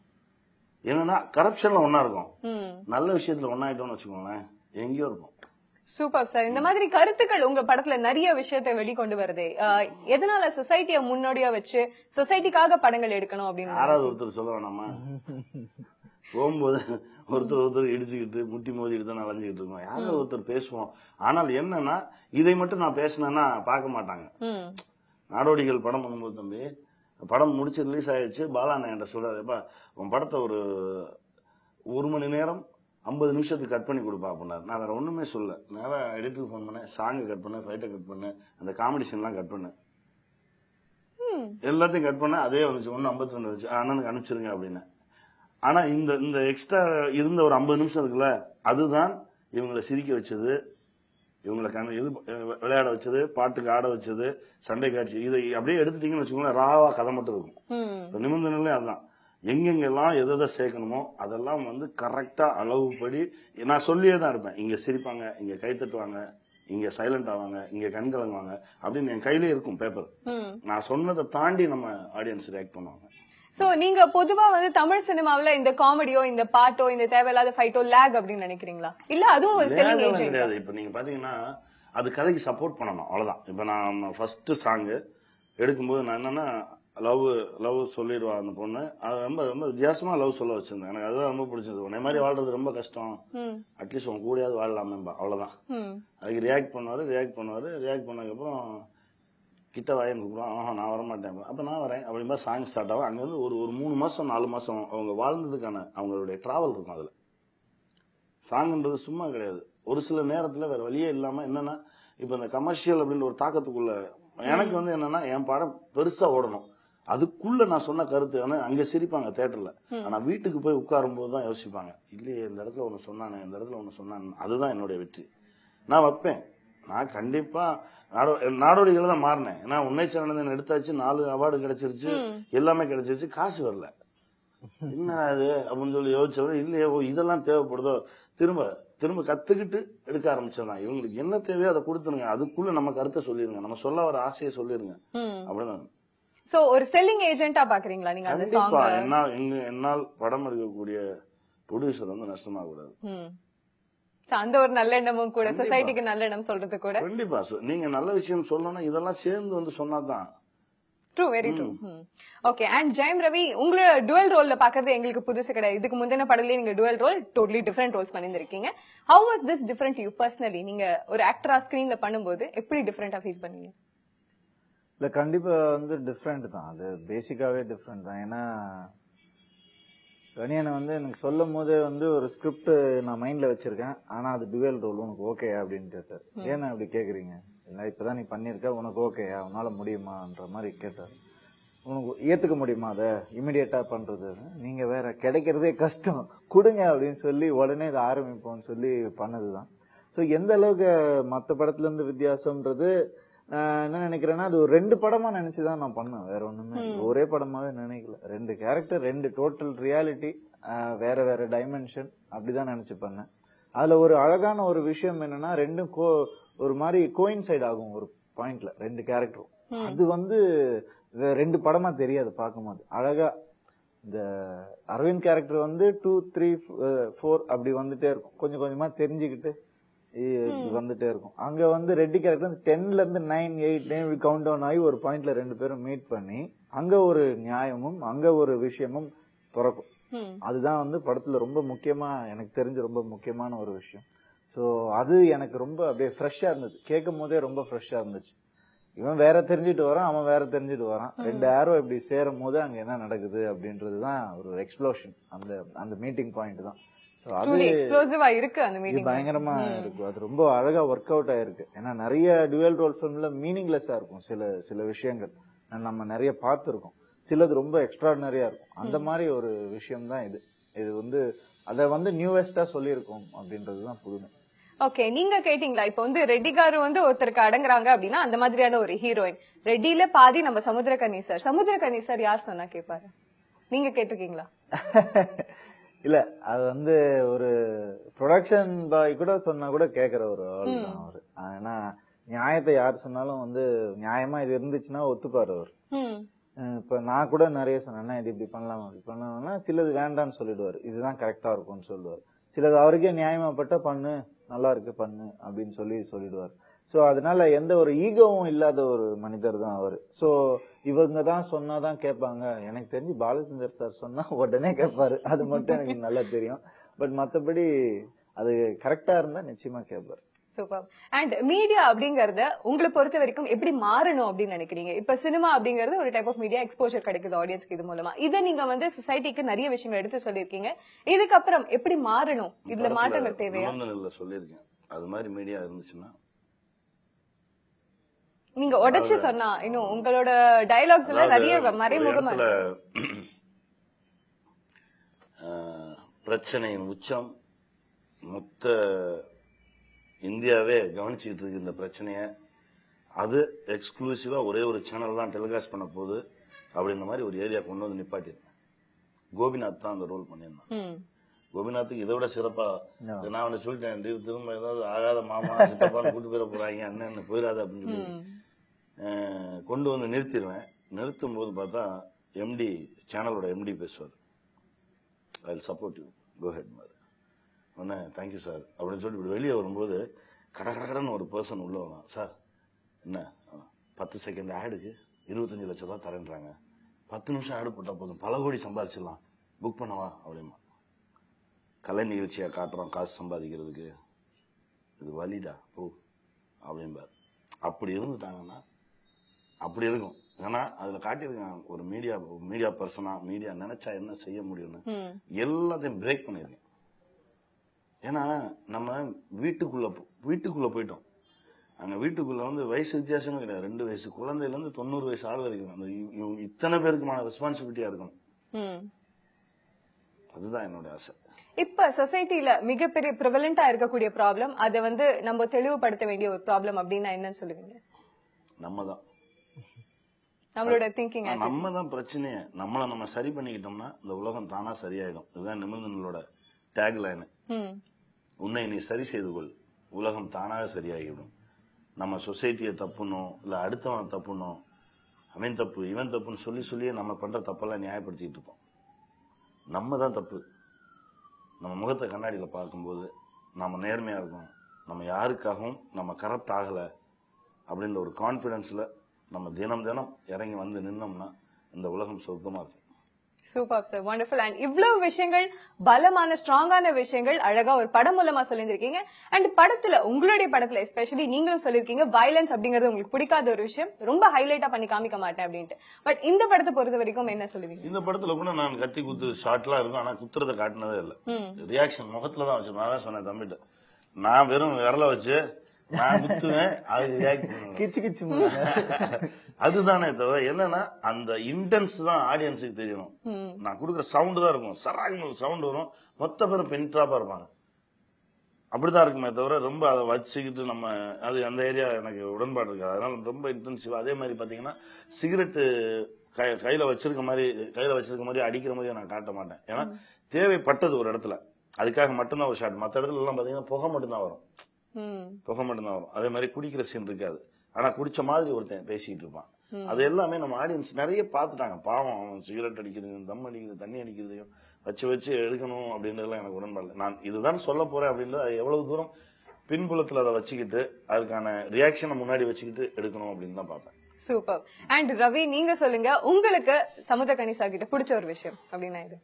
என்னன்னா கரப்ஷன்ல ஒன்னா இருக்கும், நல்ல விஷயத்துல ஒன்னாயிட்டோம்னு வச்சுக்கோங்களேன் எங்கேயோ இருக்கும். Super sir. இந்த மாதிரி கருத்துக்கள் உங்க படத்துல நிறைய விஷயத்தை வெளிக்கொண்டு வருது. எதனால சொசைட்டிய முன்னோடியா வச்சு சொசைட்டிக்காக படங்கள் எடுக்கணும் அப்படின்னு யாராவது ஒருத்தர் சொல்ல வேணாமா? போகும்போது ஒருத்தர் இடிச்சுக்கிட்டு முட்டி மோதிக்கிட்டு தான் அலைஞ்சுக்கிட்டு இருக்கோம், யாராவது ஒருத்தர் பேசுவோம். ஆனால் என்னன்னா இதை மட்டும் நான் பேசினேன்னா பார்க்க மாட்டாங்க. நாடோடிகள் படம் பண்ணும்போது தம்பி படம் முடிச்சு ரிலீஸ் ஆயிடுச்சு, பாலாண்ணா என்கிட்ட சொல்றாரு, எப்ப உன் படத்தை ஒரு 1 மணி நேரம் 50 நிமிஷத்துக்கு கட் பண்ணி கொடுப்பா அப்படின்னாரு. நான் வேற ஒண்ணுமே சொல்ல, நேரம் எடிட்டருக்கு ஃபோன் பண்ணேன், சாங்கை கட் பண்ணேன், ஃபைட்டை கட் பண்ணேன், அந்த காமெடி சீன்லாம் கட் பண்ணேன், எல்லாத்தையும் கட் பண்ண அதே வந்துச்சு 1:52 வந்துச்சு, அண்ணனுக்கு அனுப்பிச்சிருங்க அப்படின்னு. ஆனா இந்த எக்ஸ்ட்ரா இருந்த ஒரு 50 நிமிஷம் இருக்குல்ல, அதுதான் இவங்களை சிரிக்க வச்சது, இவங்களை விளையாட வச்சது, பாட்டுக்கு ஆட வச்சது, சண்டை காட்சி. இதை அப்படியே எடுத்துட்டீங்கன்னு வச்சுக்கோங்களேன், ராவா கதை மட்டும் இருக்கும். நிமிர்ந்த நிலை அதுதான். எங்கெங்கெல்லாம் எதை சேர்க்கணுமோ அதெல்லாம் கரெக்டா அளவுப்படி நான் சொல்லியே தான் இருப்பேன். இங்க சிரிப்பாங்க, இங்க கை தட்டுவாங்க, இங்க சைலண்ட் ஆவாங்க, இங்க கண் கலங்குவாங்க அப்படின்னு என் கையிலே இருக்கும் பேப்பர். நான் சொன்னதை தாண்டி நம்ம ஆடியன்ஸ் ரியாக்ட் பண்ணுவாங்க. சோ நீங்க பொதுவா தமிழ் சினிமாவில இந்த காமெடியோ, இந்த பாட்டோ, இந்த தேவையில்லாத ஃபைட்டோ லேக் அப்படின்னு நினைக்கிறீங்களா? இல்ல அதுவும் ஒரு செல்லிங் ஏஜென்ட் கிடையாது. இப்ப நீங்க பாத்தீங்கன்னா அது கதைக்கு சப்போர்ட் பண்ணணும், அவ்வளவுதான். இப்ப நான் ஃபர்ஸ்ட் சாங் எடுக்கும்போது நான் என்னன்னா லவ் சொல்லிடுவா அந்த பொண்ணு, அது ரொம்ப ரொம்ப வித்தியாசமா லவ் சொல்ல வச்சிருந்தேன். எனக்கு அதுதான் ரொம்ப பிடிச்சது. உன்னை மாதிரி வாழ்றது ரொம்ப கஷ்டம், அட்லீஸ்ட் உன் கூடயாவது வாழலாமேம்பா, அவ்வளவுதான். அதுக்கு ரியாக்ட் பண்ணுவாரு. ரியாக்ட் பண்ணதுக்கு அப்புறம் கிட்ட வாயன்னு கூப்பிடுவான், நான் வரமாட்டேன், அப்ப நான் வரேன் அப்படின்பா சாங் ஸ்டார்ட் ஆகும். அங்க ஒரு 3 மாசம் 4 மாசம் அவங்க வாழ்ந்ததுக்கான அவங்களுடைய டிராவல் இருக்கும். அதுல சாங்ன்றது சும்மா கிடையாது. ஒரு சில நேரத்துல வேற வழியே இல்லாம என்னன்னா இப்ப இந்த கமர்ஷியல் அப்படின்னு ஒரு தாக்கத்துக்குள்ள எனக்கு என்னன்னா என் படம் பெருசா ஓடணும், அதுக்குள்ள நான் சொன்ன கருத்து அங்க சிரிப்பாங்க தியேட்டர்ல, ஆனா வீட்டுக்கு போய் உட்காரும் போதுதான் யோசிப்பாங்க, இல்லையே இந்த இடத்துல ஒண்ணு சொன்னானே, இந்த இடத்துல ஒண்ணு சொன்னானே. அதுதான் என்னுடைய வெற்றி. நான் வைப்பேன். நான் கண்டிப்பா நாடோடிகள் தான் மாறினேன். ஏன்னா உன்னை சரணன் எடுத்தாச்சு, 4 அவார்டு கிடைச்சிருச்சு, எல்லாமே கிடைச்சிருச்சு, காசு வரல. என்ன அது அப்படின்னு சொல்லி யோசிச்சவரை இல்லையே இதெல்லாம் தேவைப்படுதோ, திரும்ப கத்துக்கிட்டு எடுக்க ஆரம்பிச்சதான். இவங்களுக்கு என்ன தேவையோ அதை கொடுத்துருங்க, அதுக்குள்ள நம்ம கருத்தை சொல்லிருங்க, நம்ம சொல்ல வர ஆசையை சொல்லிருங்க அப்படிதான். சோ ஒரு செல்லிங் ஏஜென்ட்டா பாக்குறீங்களா நீங்க அந்த சாங்? என்னால் படம் எடுக்கக்கூடிய ப்ரொடியூசர் நஷ்டமா கூடாது. அந்த ஒரு நல்ல எண்ணமும் கூட, சொசைட்டிக்கு நல்ல எண்ணம் சொல்றது கூட கண்டிப்பா. நீங்க நல்ல விஷயம் சொல்லணும், இதெல்லாம் சேர்ந்து சொன்னாதான். True, very true. Okay. And Jayam Ravi, உங்களோட டுவல் ரோல்ல பாக்குறது எங்களுக்கு புதுசு கிடையாது. இதுக்கு முந்தின படத்துலயே நீங்க dual role, totally different roles பண்ணிருக்கீங்க. How was this different you personally? நீங்க ஒரு ஆக்டரா ஸ்கிரீன்ல பண்ணும்போது எப்படி டிஃபரெண்டா ஃபீல் பண்ணீங்க? இல்ல கண்டிப்பா டிஃபரெண்ட் தான், அது பேசிக்காவே டிஃபரெண்ட் தான். ஏன்னா ரணியனை வந்து எனக்கு சொல்லும் போதே வந்து ஒரு ஸ்கிரிப்ட் நான் மைண்ட்ல வச்சிருக்கேன், ஆனா அது டுவெல் ரோல் உனக்கு ஓகே அப்படின்னு கேட்டார். ஏன்னா அப்படி கேக்குறீங்க, இல்ல இப்பதான் நீ பண்ணிருக்க உனக்கு ஓகேயா, உன்னால முடியுமான்ற மாதிரி கேட்டார். உனக்கு ஏத்துக்க முடியுமா அதை இமிடியேட்டா பண்றது, நீங்க வேற கிடைக்கிறதே கஷ்டம் கொடுங்க அப்படின்னு சொல்லி உடனே இதை ஆரம்பிப்போம்னு சொல்லி பண்ணதுதான். சோ எந்த அளவுக்கு மத்த படத்துல இருந்து வித்தியாசம்ன்றது என்ன நினைக்கிறேன்னா, அது ஒரு 2 படமா நினைச்சுதான் நான் பண்ணேன், வேற ஒண்ணுமே ஒரே படமாவே நினைக்கல. 2 கேரக்டர், 2 டோட்டல் ரியாலிட்டி, வேற வேற டைமென்ஷன், அப்படிதான் நினைச்சு பண்ணேன். அதுல ஒரு அழகான ஒரு விஷயம் என்னன்னா, ரெண்டும் ஒரு மாதிரி கோயின்சைட் ஆகும் ஒரு பாயிண்ட்ல 2 கேரக்டரும். அது வந்து 2 படமா தெரியாது பார்க்கும்போது. அழகா இந்த அரவிந்த் கேரக்டர் வந்து 2, 3, 4 அப்படி வந்துட்டே இருக்கும், கொஞ்சம் கொஞ்சமா தெரிஞ்சுக்கிட்டு வந்துட்டே இருக்கும். அங்க வந்து ரெட்டி கேரக்டர் 10ல இருந்து 9, 8, 9 கவுண்ட் டவுன் ஆகி ஒரு பாயிண்ட்ல 2 பேரும் மீட் பண்ணி அங்க ஒரு நியாயமும் அங்க ஒரு விஷயமும் பிறக்கும். அதுதான் வந்து படத்துல ரொம்ப முக்கியமா எனக்கு தெரிஞ்ச ரொம்ப முக்கியமான ஒரு விஷயம். சோ அது எனக்கு ரொம்ப அப்படியே ஃப்ரெஷ்ஷா இருந்தது, கேட்கும் போதே ரொம்ப ஃப்ரெஷ்ஷா இருந்துச்சு. இவன் வேற தெரிஞ்சுட்டு வரான், அவன் வேற தெரிஞ்சுட்டு வரான், 2 ஆரோ இப்படி சேரும் போது அங்க என்ன நடக்குது அப்படின்றதுதான் ஒரு எக்ஸ்ப்ளோஷன். அந்த மீட்டிங் பாயிண்ட் தான். பயங்கரமா இருக்கு, அது ரொம்ப அழகா ஒர்க் அவுட் ஆயிருக்கு. ஏன்னா நிறைய டுவெல் ரோல் பிலிம்ல மீனிங்லெஸ்ஸா இருக்கும் சில விஷயங்கள், நம்ம நிறைய பார்த்திருக்கோம். சிலது ரொம்ப எக்ஸ்ட்ராடினரியா இருக்கும். அந்த மாதிரி ஒரு விஷயம் தான் இது வந்து அத வந்து நியூவெஸ்டா சொல்லியிருக்கோம் அப்படின்றதுதான் புதுமை. ஓகே, நீங்க கேட்டீங்களா இப்ப வந்து ரெட்டி காரு வந்து ஒருத்தருக்கு அடங்குறாங்க அப்படின்னா அந்த மாதிரியான ஒரு ஹீரோயின். ரெட்டில பாதி நம்ம சமுத்திரக்கனி சார் யார் சொன்னா கேட்பாரு, நீங்க கேட்டிருக்கீங்களா? இல்ல, அது வந்து ஒரு ப்ரொடக்ஷன் பாய் கூட சொன்னா கூட கேக்குற ஒரு ஆள் தான் அவரு. ஏன்னா நியாயத்தை யார் சொன்னாலும் வந்து நியாயமா இது இருந்துச்சுன்னா ஒத்துப்பாரு அவர். இப்ப நான் கூட நிறைய சொன்னேன், இது இப்படி பண்ணலாம் அப்படி பண்ணலாம்னா சிலது வேண்டாம்னு சொல்லிடுவாரு, இதுதான் கரெக்டா இருக்கும்னு சொல்லுவாரு. சிலது அவருக்கே நியாயமாப்பட்ட பண்ணு, நல்லா இருக்கு பண்ணு அப்படின்னு சொல்லிடுவாரு. சோ அதனால எந்த ஒரு ஈகோவும் இல்லாத ஒரு மனிதர் தான் அவரு. சோ இவங்க தான் சொன்னாதான் கேட்பாங்க, எனக்கு தெரிஞ்சு பாலச்சந்தர் சார் சொன்னா உடனே கேட்பாரு, அது மட்டும் எனக்கு நல்லா தெரியும். பட் மத்தபடி அது கரெக்டா இருந்தா நிச்சயமா கேட்பாரு. சூப்பர். அண்ட் மீடியா அப்படிங்கறத உங்களை பொறுத்த வரைக்கும் எப்படி மாறணும் அப்படின்னு நினைக்கிறீங்க? இப்ப சினிமா அப்படிங்கறது ஒரு டைப் ஆஃப் மீடியா, எக்ஸ்போஷர் கிடைக்குது ஆடியன்ஸ்க்கு இது மூலமா. இதை நீங்க வந்து சொசைட்டிக்கு நிறைய விஷயங்கள் எடுத்து சொல்லிருக்கீங்க. இதுக்கப்புறம் எப்படி மாறணும், இதுல மாற்றங்கள் தேவையா? சொல்லிருக்கேன், அது மாதிரி மீடியா இருந்துச்சுன்னா நீங்க உடைச்சு சொன்னா இன்னும் உங்களோட டயலாக்ஸ்ல நிறைய மறைமுகமா பிரச்சனையின் உச்சம் மொத்த இந்தியாவே கவனிச்சுக்கிட்டு இருக்கு இந்த பிரச்சனைய. அது எக்ஸ்க்ளூசிவா ஒரே ஒரு சேனல் தான் டெலிகாஸ்ட் பண்ண போகுது அப்படின்ற மாதிரி ஒரு ஏரியா கொண்டு வந்து நிப்பாட்டிருக்கேன். கோபிநாத் தான் அந்த ரோல் பண்ணியிருந்தான். கோபிநாத்துக்கு இதை விட சிறப்பா நான் வந்து சொல்லிட்டேன், திரும்ப ஏதாவது ஆகாத மாமா சித்தப்பான்னு கூட்டு போயிட போறாங்க, அண்ணன் போயிடாது அப்படின்னு சொல்லி கொண்டு வந்து நிறுத்திடுவேன். நிறுத்தும் போது பார்த்தா எம்டி, சேனலோட எம்டி பேசுவார், I will support you, go ahead மாதிரி உடனே தேங்க்யூ சார் அப்படின்னு சொல்லி இப்படி வெளியே வரும்போது கடகடன்னு ஒரு பர்சன் உள்ள வரும். சார் என்ன 10 செகண்ட் ஆடுக்கு 25 லட்சம் தான் தரேன்றாங்க, 10 நிமிஷம் ஆடு போட்டா போதும், பல கோடி சம்பாதிச்சிடலாம், புக் பண்ணவா அப்படிமா. கலை நிகழ்ச்சியா காட்டுறோம் காசு சம்பாதிக்கிறதுக்கு, இது வலிடா போ அப்படின்பார். அப்படி இருந்துட்டாங்கன்னா அப்படி இருக்கும். ஏன்னா அதுல காட்டியிருக்காங்க ஒரு மீடியா பர்சனா மீடியா நினைச்சா என்ன செய்ய முடியும்னு எல்லாத்தையும் பிரேக் பண்ணிருக்கேன். ஏன்னா நம்ம வீட்டுக்குள்ள போயிட்டோம். அங்க வீட்டுக்குள்ள வந்து வயசு வித்தியாசமும் கிடையாது, 2 வயசு குழந்தையில இருந்து 90 வயசு ஆள் வரைக்கும் அந்த இத்தனை பேருக்குமான ரெஸ்பான்சிபிலிட்டியா இருக்கணும். அதுதான் என்னோட ஆசை. இப்ப சொசைட்டில மிகப்பெரிய பிரெவலண்டா இருக்கக்கூடிய ப்ராப்ளம், அதை வந்து நம்ம தெளிவுபடுத்த வேண்டிய ஒரு ப்ராப்ளம் அப்படின்னா என்னன்னு சொல்லுவீங்க? நம்மளோட திங்கிங், நம்ம தான் பிரச்சனையே. நம்ம சரி பண்ணிக்கிட்டோம்னா இந்த உலகம் தானா சரியாயிடும். இதுதான் நிமிர்ந்தனோட டேக் லைன். உன்னை நீ சரி செய்து கொள், உலகம் தானாக சரியாகிடும். நம்ம சொசைட்டியை தப்புனோம் இல்ல அடுத்தவன் தப்புனோம், அவன் தப்பு இவன் தப்புன்னு சொல்லியே நம்ம பண்ற தப்பெல்லாம் நியாயப்படுத்திட்டு இருப்போம். நம்ம தான் தப்பு. நம்ம முகத்தை கண்ணாடியில பார்க்கும்போது நம்ம நேர்மையா இருக்கோம், நம்ம யாருக்காகவும் நம்ம கரப்ட் ஆகல அப்படின்ற ஒரு கான்பிடன்ஸ்ல நம்ம தினம் இறங்கி வந்து நின்னோம்னா இந்த உலகம் சொர்க்கமா இருக்கும். Super sir, wonderful. அண்ட் இவ்வளவு விஷயங்கள், பலமான ஸ்ட்ராங்கான விஷயங்கள் அழகா ஒரு படம் மூலமா சொல்லியிருக்கீங்க. அண்ட் படத்துல, உங்களுடைய படத்துல எஸ்பெஷலி நீங்களும் சொல்லிருக்கீங்க வயலன்ஸ் அப்படிங்கறது உங்களுக்கு பிடிக்காத ஒரு விஷயம், ரொம்ப ஹைலைட்டா பண்ணி காமிக்க மாட்டேன் அப்படின்ட்டு. பட் இந்த படத்தை பொறுத்த வரைக்கும் என்ன சொல்லுவீங்க? இந்த படத்துல கூட நான் கத்தி குத்து ஷார்ட்லாம் இருக்கும், ஆனா குத்துறத காட்டினதே இல்ல. ரியாக்ஷன் முகத்துல தான் வச்சு. நான் தான் சொன்னேன் தம்பிட்ட, நான் வெறும் விரல வச்சு நான் குத்துவேன், அது ரியாக்ட் பண்ணுவேன். அதுதானே தவிர என்னன்னா அந்த இன்டென்ஸ் தான் ஆடியன்ஸுக்கு தெரியணும். நான் கொடுக்குற சவுண்ட் தான் இருக்கும், சராங்க சவுண்ட் வரும், மொத்த பேரும் பென்ட்ராப்பா இருப்பாங்க. அப்படிதான் இருக்குமே தவிர ரொம்ப அதை வச்சுக்கிட்டு நம்ம அது அந்த ஏரியா எனக்கு உடன்பாடு இருக்கு. அதனால ரொம்ப இன்டென்சிவா. அதே மாதிரி பாத்தீங்கன்னா சிகரெட்டு கையில வச்சிருக்க மாதிரி அடிக்கிற மாதிரி நான் காட்ட மாட்டேன். ஏன்னா தேவைப்பட்டது ஒரு இடத்துல, அதுக்காக மட்டும்தான் ஒரு ஷாட். மற்ற இடத்துல எல்லாம் பாத்தீங்கன்னா புகை மட்டும்தான் வரும். அதே மாதிரி குடிக்கிற சீன் இருக்காது, ஆனா குடிச்ச மாதிரி ஒருத்தன் பேசிட்டு இருப்பான். அது எல்லாமே நம்ம ஆடியன்ஸ் நிறைய பாத்துட்டாங்க. பாவம், அவன் சிகரெட் அடிக்கிறது, தம் அடிக்கிறது, தண்ணி அடிக்கிறதையும் வச்சு எடுக்கணும் அப்படின்றதுலாம் எனக்கு உடன்பாடு. நான் இதுதான் சொல்ல போறேன் அப்படின்றது எவ்வளவு தூரம் பின்புலத்துல அதை வச்சுக்கிட்டு அதுக்கான ரியாக்ஷனை முன்னாடி வச்சுக்கிட்டு எடுக்கணும் அப்படின்னு தான் பார்ப்பேன். சூப்பர். அண்ட் ரவி, நீங்க சொல்லுங்க, உங்களுக்கு சமுத்திரக்கனி சார் கிட்ட பிடிச்ச ஒரு விஷயம் அப்படின்னா இது?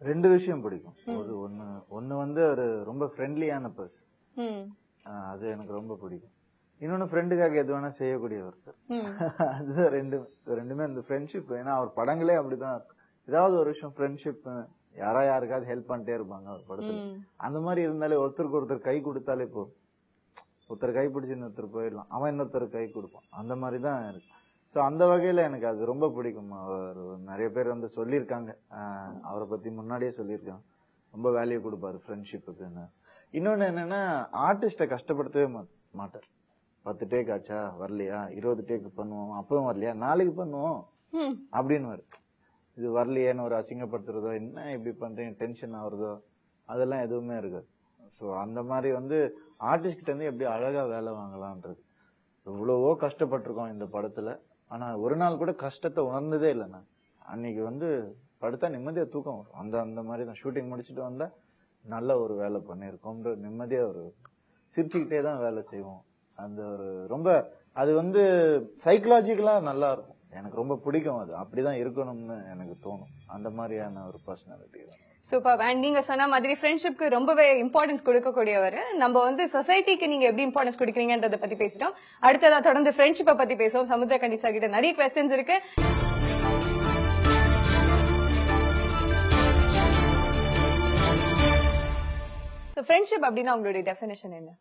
2 விஷயம் பிடிக்கும். ஒன்னு வந்து ஒரு ரொம்ப ஃப்ரெண்ட்லியான பர்சன், அது எனக்கு ரொம்ப பிடிக்கும். இன்னொன்னு ஃப்ரெண்டுக்காக எது வேணா செய்யக்கூடிய ஒருத்தர். அதுதான் ரெண்டுமே அந்த ஃப்ரெண்ட்ஷிப். ஏன்னா அவர் படங்களே அப்படிதான், ஏதாவது ஒரு விஷயம் ஃப்ரெண்ட்ஷிப், யாருக்காவது ஹெல்ப் பண்ணிட்டே இருப்பாங்க அவர் படத்துல. அந்த மாதிரி இருந்தாலே ஒருத்தருக்கு ஒருத்தர் கை கொடுத்தாலே போதும். ஒருத்தர் கை பிடிச்சு இன்னொருத்தர் போயிடலாம், அவன் இன்னொருத்தர் கை கொடுப்பான். அந்த மாதிரிதான் இருக்கு. சோ அந்த வகையில எனக்கு அது ரொம்ப பிடிக்கும். அவர் நிறைய பேர் வந்து சொல்லியிருக்காங்க, அவரை பத்தி முன்னாடியே சொல்லியிருக்காங்க, ரொம்ப வேல்யூ கொடுப்பாரு ஃப்ரெண்ட்ஷிப்புக்குன்னு. இன்னொன்னு என்னன்னா, ஆர்டிஸ்ட கஷ்டப்படுத்தவே மாட்டார். 10 டேக் ஆச்சா, வரலையா, 20 டேக் பண்ணுவோம், அப்பவும் வரலையா, நாளைக்கு பண்ணுவோம் அப்படின்னு வரும். இது வரலையேன்னு ஒரு அசிங்கப்படுத்துறதோ, என்ன இப்படி பண்றீங்க, டென்ஷன் ஆகுறதோ, அதெல்லாம் எதுவுமே இருக்காது. சோ அந்த மாதிரி வந்து ஆர்டிஸ்ட் கிட்ட இருந்து எப்படி அழகா வேலை வாங்கலான்றது. இவ்வளவோ கஷ்டப்பட்டிருக்கோம் இந்த படத்துல, ஆனா ஒரு நாள் கூட கஷ்டத்தை உணர்ந்ததே இல்லை. நான் அன்னைக்கு வந்து படுத்தா நிம்மதியா தூக்கம் வரும். அந்த மாதிரி தான் ஷூட்டிங் முடிச்சுட்டு வந்தா நல்ல ஒரு வேலை பண்ணிருக்கோம்ன்ற நிம்மதியா ஒரு சிரிச்சுக்கிட்டே தான் வேலை செய்வோம். அந்த ஒரு ரொம்ப அது வந்து சைக்கலாஜிக்கலா நல்லா இருக்கும். எனக்கு ரொம்ப பிடிக்கும். அது அப்படிதான் இருக்கணும்னு எனக்கு தோணும். அந்த மாதிரியான ஒரு பர்சனாலிட்டி தான். சூப்பர். அண்ட் நீங்க சொன்ன மாதிரி ஃப்ரெண்ட்ஷிப்க்கு ரொம்பவே இம்பார்ட்டன்ஸ் கொடுக்கக்கூடியவர். நம்ம வந்து சொசைட்டிக்கு நீங்க எப்படி இம்பார்ட்டன்ஸ் கொடுக்குறீங்கன்றத பத்தி பேசிட்டோம். அடுத்ததா தொடர்ந்து ஃப்ரெண்ட்ஷிப்பை பத்தி பேசுவோம். சமுத்திரக்கனி சார் கிட்ட நிறைய क्वेश्चंस இருக்கு. சோ ஃப்ரெண்ட்ஷிப் அப்படினா உங்களுடைய டெஃபினிஷன் என்ன?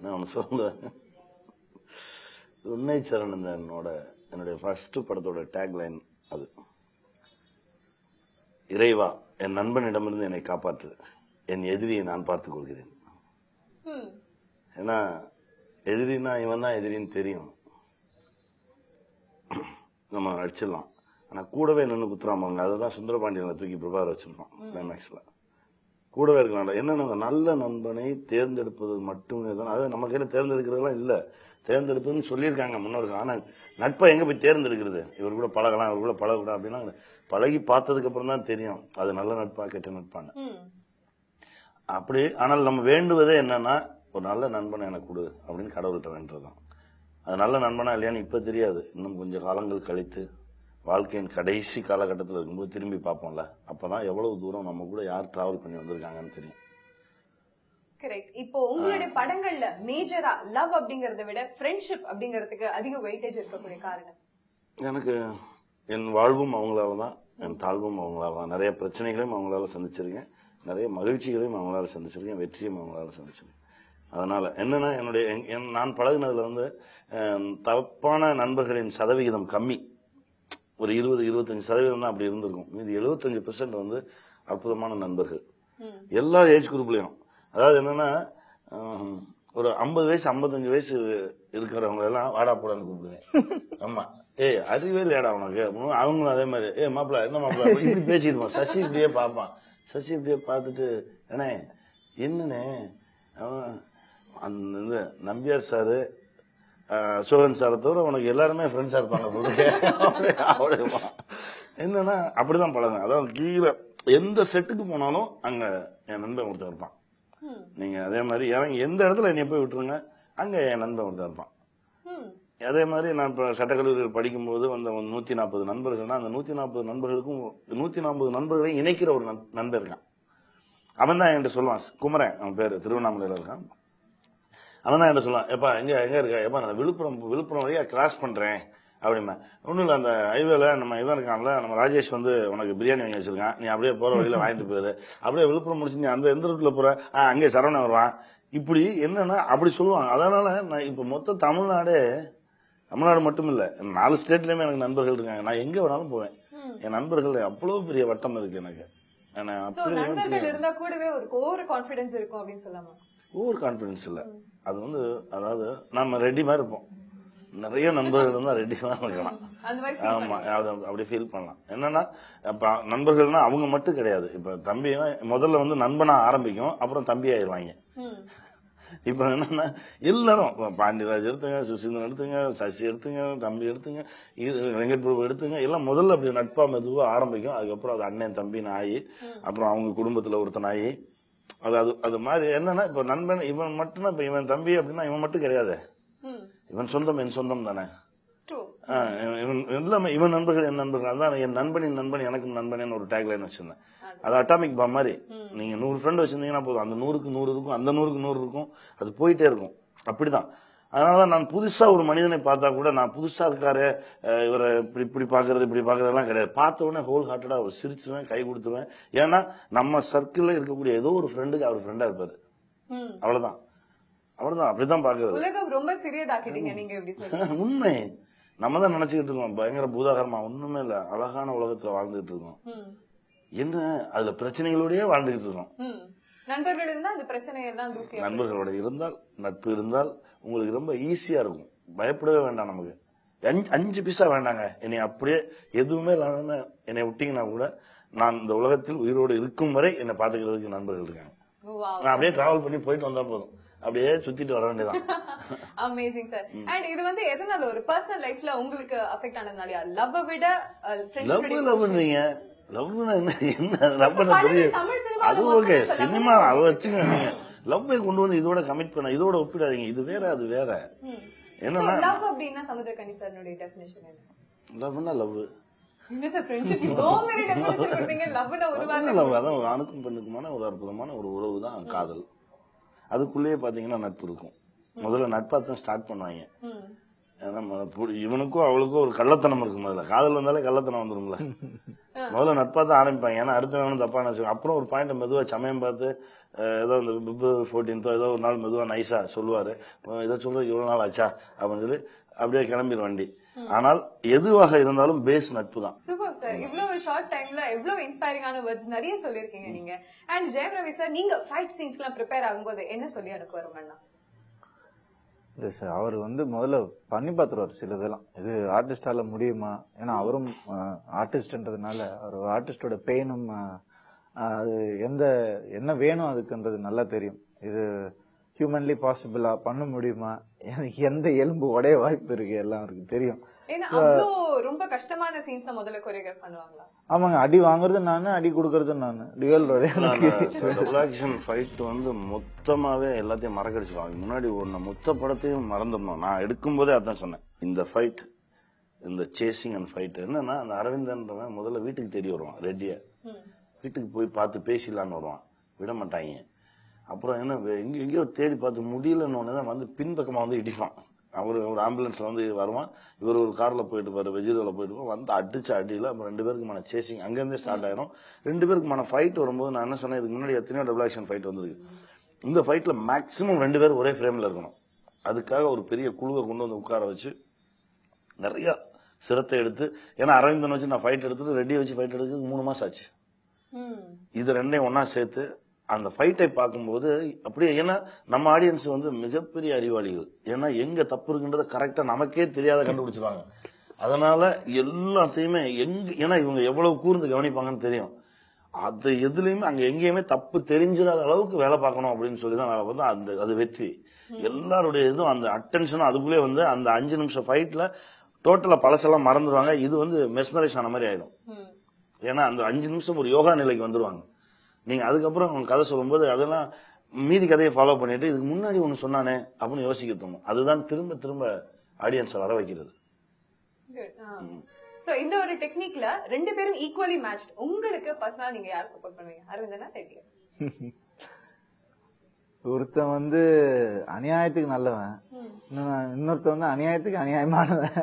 நான் சொல்றேன், உன்னை சரண் என்னுடைய ஃபர்ஸ்ட் படத்தோட டேக்லைன் அது. இறைவா, என் நண்பனிடமிருந்து என்னை காப்பாற்று, என் எதிரியை நான் பார்த்துக் கொள்கிறேன். ஏன்னா எதிரினா இவன் தான் எதிரின்னு தெரியும், நம்ம அடிச்சிடலாம். ஆனா கூடவே நின்று குத்துறாமாங்க. அதுதான் சுந்தரபாண்டியனை தூக்கி பிரபாகர் வச்சிருக்கோம் கிளைமேக்ஸ்ல. கூடவே இருக்கலாம். என்னன்னா நல்ல நண்பனை தேர்ந்தெடுப்பது மட்டுமே தான். அது நம்ம கையில தேர்ந்தெடுக்கிறதுலாம் இல்ல, தேர்ந்தெடுப்பதுன்னு சொல்லியிருக்காங்க முன்னோர்கள். ஆனா நட்பை எங்க போய் தேர்ந்தெடுக்கிறது? இவர் கூட பழகலாம், இவர் கூட பழகக்கூடாது அப்படின்னா பழகி பார்த்ததுக்கு அப்புறம் தான் தெரியும் அது நல்ல நட்பா கெட்ட நட்பான்னு. அப்படி ஆனால் நம்ம வேண்டுவதே என்னன்னா, ஒரு நல்ல நண்பனை எனக்கு கொடு அப்படின்னு கடவுள்கிட்ட வேண்டதுதான். அது நல்ல நண்பனா இல்லையான்னு இப்ப தெரியாது. இன்னும் கொஞ்சம் காலங்கள் கழித்து வாழ்க்கையின் கடைசி காலகட்டத்தில் இருக்கும்போது திரும்பி பார்ப்போம்ல, அப்பதான் எவ்வளவு தூரம் நம்ம கூட யார் டிராவல் பண்ணி வந்திருக்காங்கன்னு தெரியும். கரெக்ட். இப்போ உங்களுடைய படங்கள்ல மேஜரா லவ் அப்படிங்கறத விட ஃப்ரெண்ட்ஷிப் அப்படிங்கிறதுக்கு அதிக வெயிட்டேஜ் இருக்கக்கூடிய காரணம்? எனக்கு என் வாழ்வும் அவங்களால தான், என் தாழ்வும் அவங்களால தான். நிறைய பிரச்சனைகளையும் அவங்களால சந்திச்சிருக்கேன், நிறைய மகிழ்ச்சிகளையும் அவங்களால சந்திச்சிருக்கேன், வெற்றியும் அவங்களால சந்திச்சிருக்கேன். அதனால என்னன்னா, நான் பழகினதுல வந்து தப்பான நண்பர்களின் சதவிகிதம் கம்மி. ஒரு 20-25% தான் அப்படி இருந்திருக்கும். மீது 75% வந்து அற்புதமான நண்பர்கள், எல்லா ஏஜ் குரூப்லயும். அதாவது என்னன்னா, ஒரு 50 வயசு 55 வயசு இருக்கிறவங்க எல்லாம் வாடா போடான்னு கூப்பிடுவேன். ஆமா, அறிவே இல்லையாடா உனக்கு. அவங்களும் அதே மாதிரி, மாப்பிள்ள என்ன மாப்பிள்ள இப்படி பேசிடுவான். சசி இப்படியே பார்ப்பான். சசி இப்படியே பார்த்துட்டு, என்னண்ணே அவன் அந்த நம்பியார் சாரு சோகன் சாரை தவிர உனக்கு எல்லாருமே ஃப்ரெண்ட்ஸா இருப்பாங்க. என்னன்னா அப்படிதான் பழகும். அதாவது கீழே எந்த செட்டுக்கு போனாலும் அங்க என் நண்பன் ஒருத்தர் இருப்பான். நீங்க அதே மாதிரி எந்த இடத்துல என்னை போய் விட்டுருங்க, அங்க என் நண்பன் ஒருத்தர் இருப்பான். அதே மாதிரி நான் இப்ப சட்டக்கல்லூரியில் படிக்கும்போது அந்த 140 நண்பர்கள்னா அந்த 140 நண்பர்களுக்கும் 140 நண்பர்களையும் இணைக்கிற ஒரு நண்பர் இருக்கான். அவன் தான் என்கிட்ட சொல்லுவான், குமரன் அவன் பேரு, திருவண்ணாமலையில இருக்கான். அவன் தான் என்கிட்ட சொல்லுவான், எப்பா எங்க இருக்க, எப்பா நான் விழுப்புரம் வழியா கிராஸ் பண்றேன் அப்படிமா. ஒண்ணும் இல்ல, அந்த ஹைவேல நம்ம இவன் இருக்கான்ல, நம்ம ராஜேஷ் வந்து உனக்கு பிரியாணி வாங்கி வச்சிருக்கான், நீ அப்படியே போற வழியில வாங்கிட்டு போயிரு, அப்படியே விழுப்புரம் முடிச்சு நீ அந்த எந்த ரூட்ல போற, அங்கே சரவணன் வருவான். இப்படி என்னன்னா அப்படி சொல்லுவாங்க. அதனால நான் இப்ப மொத்த தமிழ்நாடு மட்டும் இல்ல, 4 ஸ்டேட்லயுமே எனக்கு நண்பர்கள் இருக்காங்க. நான் எங்க வேணாலும் போவேன். என் நண்பர்கள் அவ்வளவு பெரிய வட்டம் இருக்கு எனக்கு. நண்பர்கள் இருந்தா கூடவே ஒரு ஓவர் கான்ஃபிடன்ஸ் இருக்கும் அப்படின்னு சொல்லலாமா? ஓவர் கான்பிடன்ஸ் இல்ல, அது வந்து அதாவது நம்ம ரெடி மாதிரி இருப்போம். நிறைய நண்பர்கள் இருந்தா ரெடி மாதிரி இருக்கலாம். ஆமா, அப்படி ஃபீல் பண்ணலாம். என்னன்னா இப்ப நண்பர்கள்னா அவங்க மட்டும் கிடையாது. இப்ப தம்பினா முதல்ல வந்து நண்பனா ஆரம்பிக்கும், அப்புறம் தம்பி ஆயிடுவாங்க. இப்ப என்னன்னா எல்லாரும் பாண்டியராஜ் எடுத்துங்க, சுசீந்திரன் எடுத்துங்க, சசி எடுத்துங்க, தம்பி எடுத்துங்க, வெங்கட் பிரபு எடுத்துங்க, எல்லாம் முதல்ல அப்படி நட்பா மெதுவா ஆரம்பிக்கும். அதுக்கப்புறம் அது அண்ணன் தம்பின்னு ஆகி, அப்புறம் அவங்க குடும்பத்துல ஒருத்தன் ஆகி, அது மாதிரி என்னன்னா இப்ப நண்பன் இவன் மட்டும், இப்ப இவன் தம்பி அப்படின்னா இவன் மட்டும் கிடையாது, இவன் சொந்தம் என் சொந்தம் தானே. எல்லாமே இவன் நண்பர்கள் என் நண்பர்கள். அதான் என் நண்பனின் நண்பன் எனக்கும் நண்பனேன்னு ஒரு டேக்லைன் வச்சிருந்தேன். அது அட்டாமிக் பாம் மாதிரி. நீங்க 100 ஃப்ரெண்ட் வச்சிருந்தீங்கன்னா போதும், அந்த 100க்கு 100 இருக்கும், அந்த 100க்கு 100 இருக்கும், அது போயிட்டே இருக்கும். அப்படிதான். அதனால நான் புதுசா ஒரு மனிதனை பார்த்தா கூட, நான் புதுசா இருக்காரு இவரை இப்படி பாக்குறதெல்லாம் கிடையாது. பார்த்த உடனே ஹோல் ஹார்ட்டடா அவர் சிரிச்சுவேன், கை கொடுத்துருவேன். ஏன்னா நம்ம சர்க்கிள்ல இருக்கக்கூடிய ஏதோ ஒரு ஃப்ரெண்டுக்கு அவர் ஃப்ரெண்டா இருப்பாரு. அவ்வளவுதான். அப்படிதான் பாக்குறது. உலகம் ரொம்ப சிறியதாக்கிட்டீங்க நீங்க எப்படி சொல்றீங்க? உண்மை. நம்ம தான் நினைச்சுக்கிட்டு இருக்கோம் பயங்கர பூதாகரமா. ஒண்ணுமே இல்ல, அழகான உலகத்துல வாழ்ந்துட்டு இருக்கோம். என்ன அதுல பிரச்சனைகளோடய வாழ்ந்துகிட்டு இருக்கோம். நண்பர்கள் இருந்தா அந்த பிரச்சனையெல்லாம் நண்பர்களோட இருந்தால், நட்பு இருந்தால் உங்களுக்கு ரொம்ப ஈஸியா இருக்கும். பயப்படவே வேண்டாம். நமக்கு 5 பைசா வேண்டாங்க. என்னை அப்படியே எதுவுமே இல்லாம என்னை விட்டீங்கன்னா கூட நான் இந்த உலகத்தில் உயிரோடு இருக்கும் வரை என்னை பாத்துக்கிறதுக்கு நண்பர்கள் இருக்காங்க. நான் அப்படியே டிராவல் பண்ணி போயிட்டு வந்தா போதும், அப்படியே சுத்திட்டு வர வேண்டியதான். Amazing sir. அண்ட் இது வந்து எதனால ஒரு பர்சனல் லைஃப்ல உங்களுக்கு அஃபெக்ட் ஆனதுனாலயா? லவ் விட லவ்ன்றீங்க, லவ்னா என்ன லவ் தெரியும், அது ஓகே. சினிமா அதை வச்சுங்க. நீங்க லவ்வை கொண்டு வந்து இதோட கமிட் பண்ண, இதோட ஒப்பிடாதீங்க. இது வேற, அது வேற. என்னன்னா லவ் அப்படின்னா சமுத்திரக்கனி சார்னுடைய டெஃபினிஷன் என்ன? லவ்னா லவ். அதான் ஒரு ஆணுக்கும் பெண்ணுக்குமான ஒரு அற்புதமான ஒரு உறவு தான் காதல். அதுக்குள்ளேயே பாத்தீங்கன்னா நட்பு இருக்கும். முதல்ல நட்பா தான் ஸ்டார்ட் பண்ணுவாங்க. இவனுக்கும் அவளுக்கும் ஒரு கள்ளத்தனம் இருக்கு. முதல்ல காதல் வந்தாலே கள்ளத்தனம் வந்துரும்ல. முதல்ல நட்பா தான் ஆரம்பிப்பாங்க. ஏன்னா அடுத்த தப்பா நினைச்சு அப்புறம் ஒரு பாயிண்ட் மெதுவா சமயம் பார்த்து ஏதோ இந்த பிப்ரவரி 14 ஏதோ ஒரு நாள் மெதுவா நைஸா சொல்லுவாரு, இதை சொல்றது இவ்வளவு நாள் ஆச்சா அப்படின்னு சொல்லி அப்படியே கிளம்பிடு வண்டி. ஆனால் எதுவாக இருந்தாலும் பேஸ் நட்பு தான். Super sir. இவ்வளவு ஷார்ட் டைம்ல எவ்வளவு இன்ஸ்பைரிங்கான வேர்ட்ஸ் நிறைய சொல்லிருக்கீங்க நீங்க. அண்ட் ஜெயம் ரவி சார், நீங்க ஃபைட் சீன்ஸ் எல்லாம் ப்ரிப்பேர் ஆகும்போது என்ன சொல்லி அனுப்புவாருங்கன்னா? இல்ல சார், அவர் வந்து முதல்ல பண்ணி பாத்துருவாரு சில இதெல்லாம், இது ஆர்டிஸ்டால முடியுமா. ஏன்னா அவரும் ஆர்டிஸ்ட்ன்றதுனால அவர் ஆர்டிஸ்டோட பெயினும் அது என்ன வேணும் அதுக்குன்றது நல்லா தெரியும். இது ஹியூமன்லி பாசிபிளா பண்ண முடியுமா, எந்த எலும்பு உடைய வாய்ப்பு இருக்கு எல்லாம் அவருக்கு தெரியும். ரொம்ப கஷ்டமான சீன்ஸ் முதல்ல கொரியோகிராஃப் பண்ணுவாங்களா? ஆமாங்க, அடி வாங்குறது நானு, அடி கொடுக்கறது நானு. டியூவல் டபுள் ஆக்ஷன் ஃபைட் வந்து மொத்தமாவே எல்லாத்தையும் மறக்கடிச்சிருவாங்க. முன்னாடி மொத்த படத்தையும் மறந்துடணும். நான் எடுக்கும் போதே அதான் சொன்னேன். இந்த ஃபைட், இந்த சேசிங் அண்ட் ஃபைட் என்னன்னா, அந்த அரவிந்தன்றவன் முதல்ல வீட்டுக்கு தேடி வருவான். ரெட்டியா வீட்டுக்கு போய் பார்த்து பேசிடலான்னு வருவான், விட மாட்டாங்க. அப்புறம் என்ன எங்கேயோ தேடி பார்த்து முடியலன்னு தான் வந்து பின்பக்கமா வந்து இடிப்பான். அவரு ஒரு ஆம்புலன்ஸ்ல வந்து வருவான், இவர் ஒரு கார்ல போயிட்டு பாரு, வெஜிடோல போயிட்டு வந்து அடிச்ச அடியில அப்புறம் 2 பேருக்குமான சேசிங் அங்கிருந்தே ஸ்டார்ட் ஆயிரும். 2 பேருக்குமான ஃபைட் வரும்போது நான் என்ன சொன்னேன், இதுக்கு முன்னாடி எத்தனையோ டபுள் ஆக்ஷன் ஃபைட் வந்திருக்கு. இந்த ஃபைட்ல மேக்சிமம் 2 பேர் ஒரே ஃப்ரேம்ல இருக்கணும். அதுக்காக ஒரு பெரிய குழுவை கொண்டு வந்து உட்கார வச்சு நிறைய சிரத்தை எடுத்து, ஏன்னா அரவிந்தன் வச்சு நான் ஃபைட் எடுத்துட்டு ரெடியை வச்சு ஃபைட் எடுக்கிறதுக்கு 3 மாசம் ஆச்சு. இது ரெண்டையும் ஒன்னா சேர்த்து அந்த ஃபைட்டை பார்க்கும்போது அப்படியே, ஏன்னா நம்ம ஆடியன்ஸ் வந்து மிகப்பெரிய அறிவாளிகள். ஏன்னா எங்க தப்பு இருக்குன்றத கரெக்டா நமக்கே தெரியாத கண்டுபிடிச்சிருவாங்க. அதனால எல்லாத்தையுமே ஏன்னா இவங்க எவ்வளவு கூர்ந்து கவனிப்பாங்கன்னு தெரியும். அது எதுலயுமே அங்க எங்கேயுமே தப்பு தெரிஞ்சிடாத அளவுக்கு வேலை பார்க்கணும் அப்படின்னு சொல்லிதான் வேலை பார்த்தா அது வெற்றி. எல்லாருடைய இதுவும் அந்த அட்டென்ஷனும் அதுக்குள்ளே வந்து அந்த 5 நிமிஷம் ஃபைட்ல டோட்டலா பழசெல்லாம் மறந்துடுவாங்க. இது வந்து மெஸ்மரைஸ் ஆன மாதிரி ஆயிடும். ஏன்னா அந்த 5 நிமிஷம் ஒரு யோகா நிலைக்கு வந்துருவாங்க. நீங்க அதுக்கப்புறம் அவங்க கதை சொல்லும்போது அதெல்லாம் மீதி கதையை ஃபாலோ பண்ணிட்டு இதுக்கு முன்னாடி ஒண்ணு சொன்னானே அப்படின்னு யோசிக்க தோணும். அதுதான் திரும்ப திரும்ப ஆடியன்ஸை வர வைக்கிறது. சோ இந்த ஒரு டெக்னிக்ல ரெண்டு பேரும் ஈக்குவலி மேட்ச்ட். உங்களுக்கு பர்சனலா நீங்க யாரை சப்போர்ட் பண்ணுவீங்க? அரவிந்தனா தெரியல. ஒருத்தன் வந்து அநியாயத்துக்கு நல்லவன், இன்னொருத்தன் வந்து அநியாயத்துக்கு அநியாயமானவன்.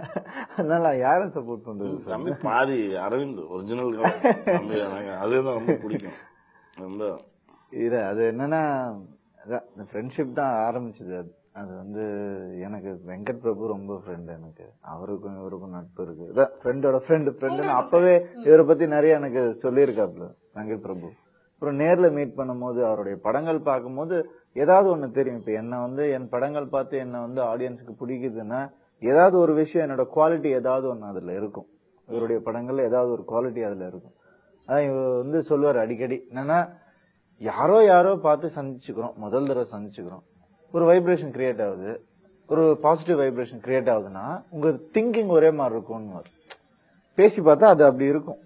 அதனால யாரை சப்போர்ட் பண்றது? தம்பி பாதி அரவிந்த் ஒரிஜினல் அதுதான் ரொம்ப பிடிக்கும். ரொம்ப அது என்னன்னா ஃப்ரெண்ட்ஷிப் தான் ஆரம்பிச்சது. அது வந்து எனக்கு வெங்கட் பிரபு ரொம்ப ஃப்ரெண்ட். எனக்கு அவருக்கும் இவருக்கும் நட்பு இருக்கு. ஃப்ரெண்டோட ஃப்ரெண்டு அப்பவே இவரை பத்தி நிறைய எனக்கு சொல்லியிருக்காப்ல வெங்கட் பிரபு. அப்புறம் நேர்ல மீட் பண்ணும் போது அவருடைய படங்கள் பார்க்கும் போது ஏதாவது ஒண்ணு தெரியும். இப்ப என்ன வந்து என் படங்கள் பார்த்து என்ன வந்து ஆடியன்ஸுக்கு பிடிக்குதுன்னா ஏதாவது ஒரு விஷயம், என்னோட குவாலிட்டி ஏதாவது ஒண்ணு அதுல இருக்கும். இவருடைய படங்கள்ல ஏதாவது ஒரு குவாலிட்டி அதுல இருக்கும். அதான் இவர் வந்து சொல்லுவாரு அடிக்கடி, என்னன்னா யாரோ பார்த்து சந்திச்சுக்கிறோம், முதல் தடவை சந்திச்சுக்கிறோம், ஒரு வைப்ரேஷன் கிரியேட் ஆகுது, ஒரு பாசிட்டிவ் வைப்ரேஷன் கிரியேட் ஆகுதுன்னா உங்க திங்கிங் ஒரே மாதிரி இருக்கும்னு பேசி பார்த்தா அது அப்படி இருக்கும்.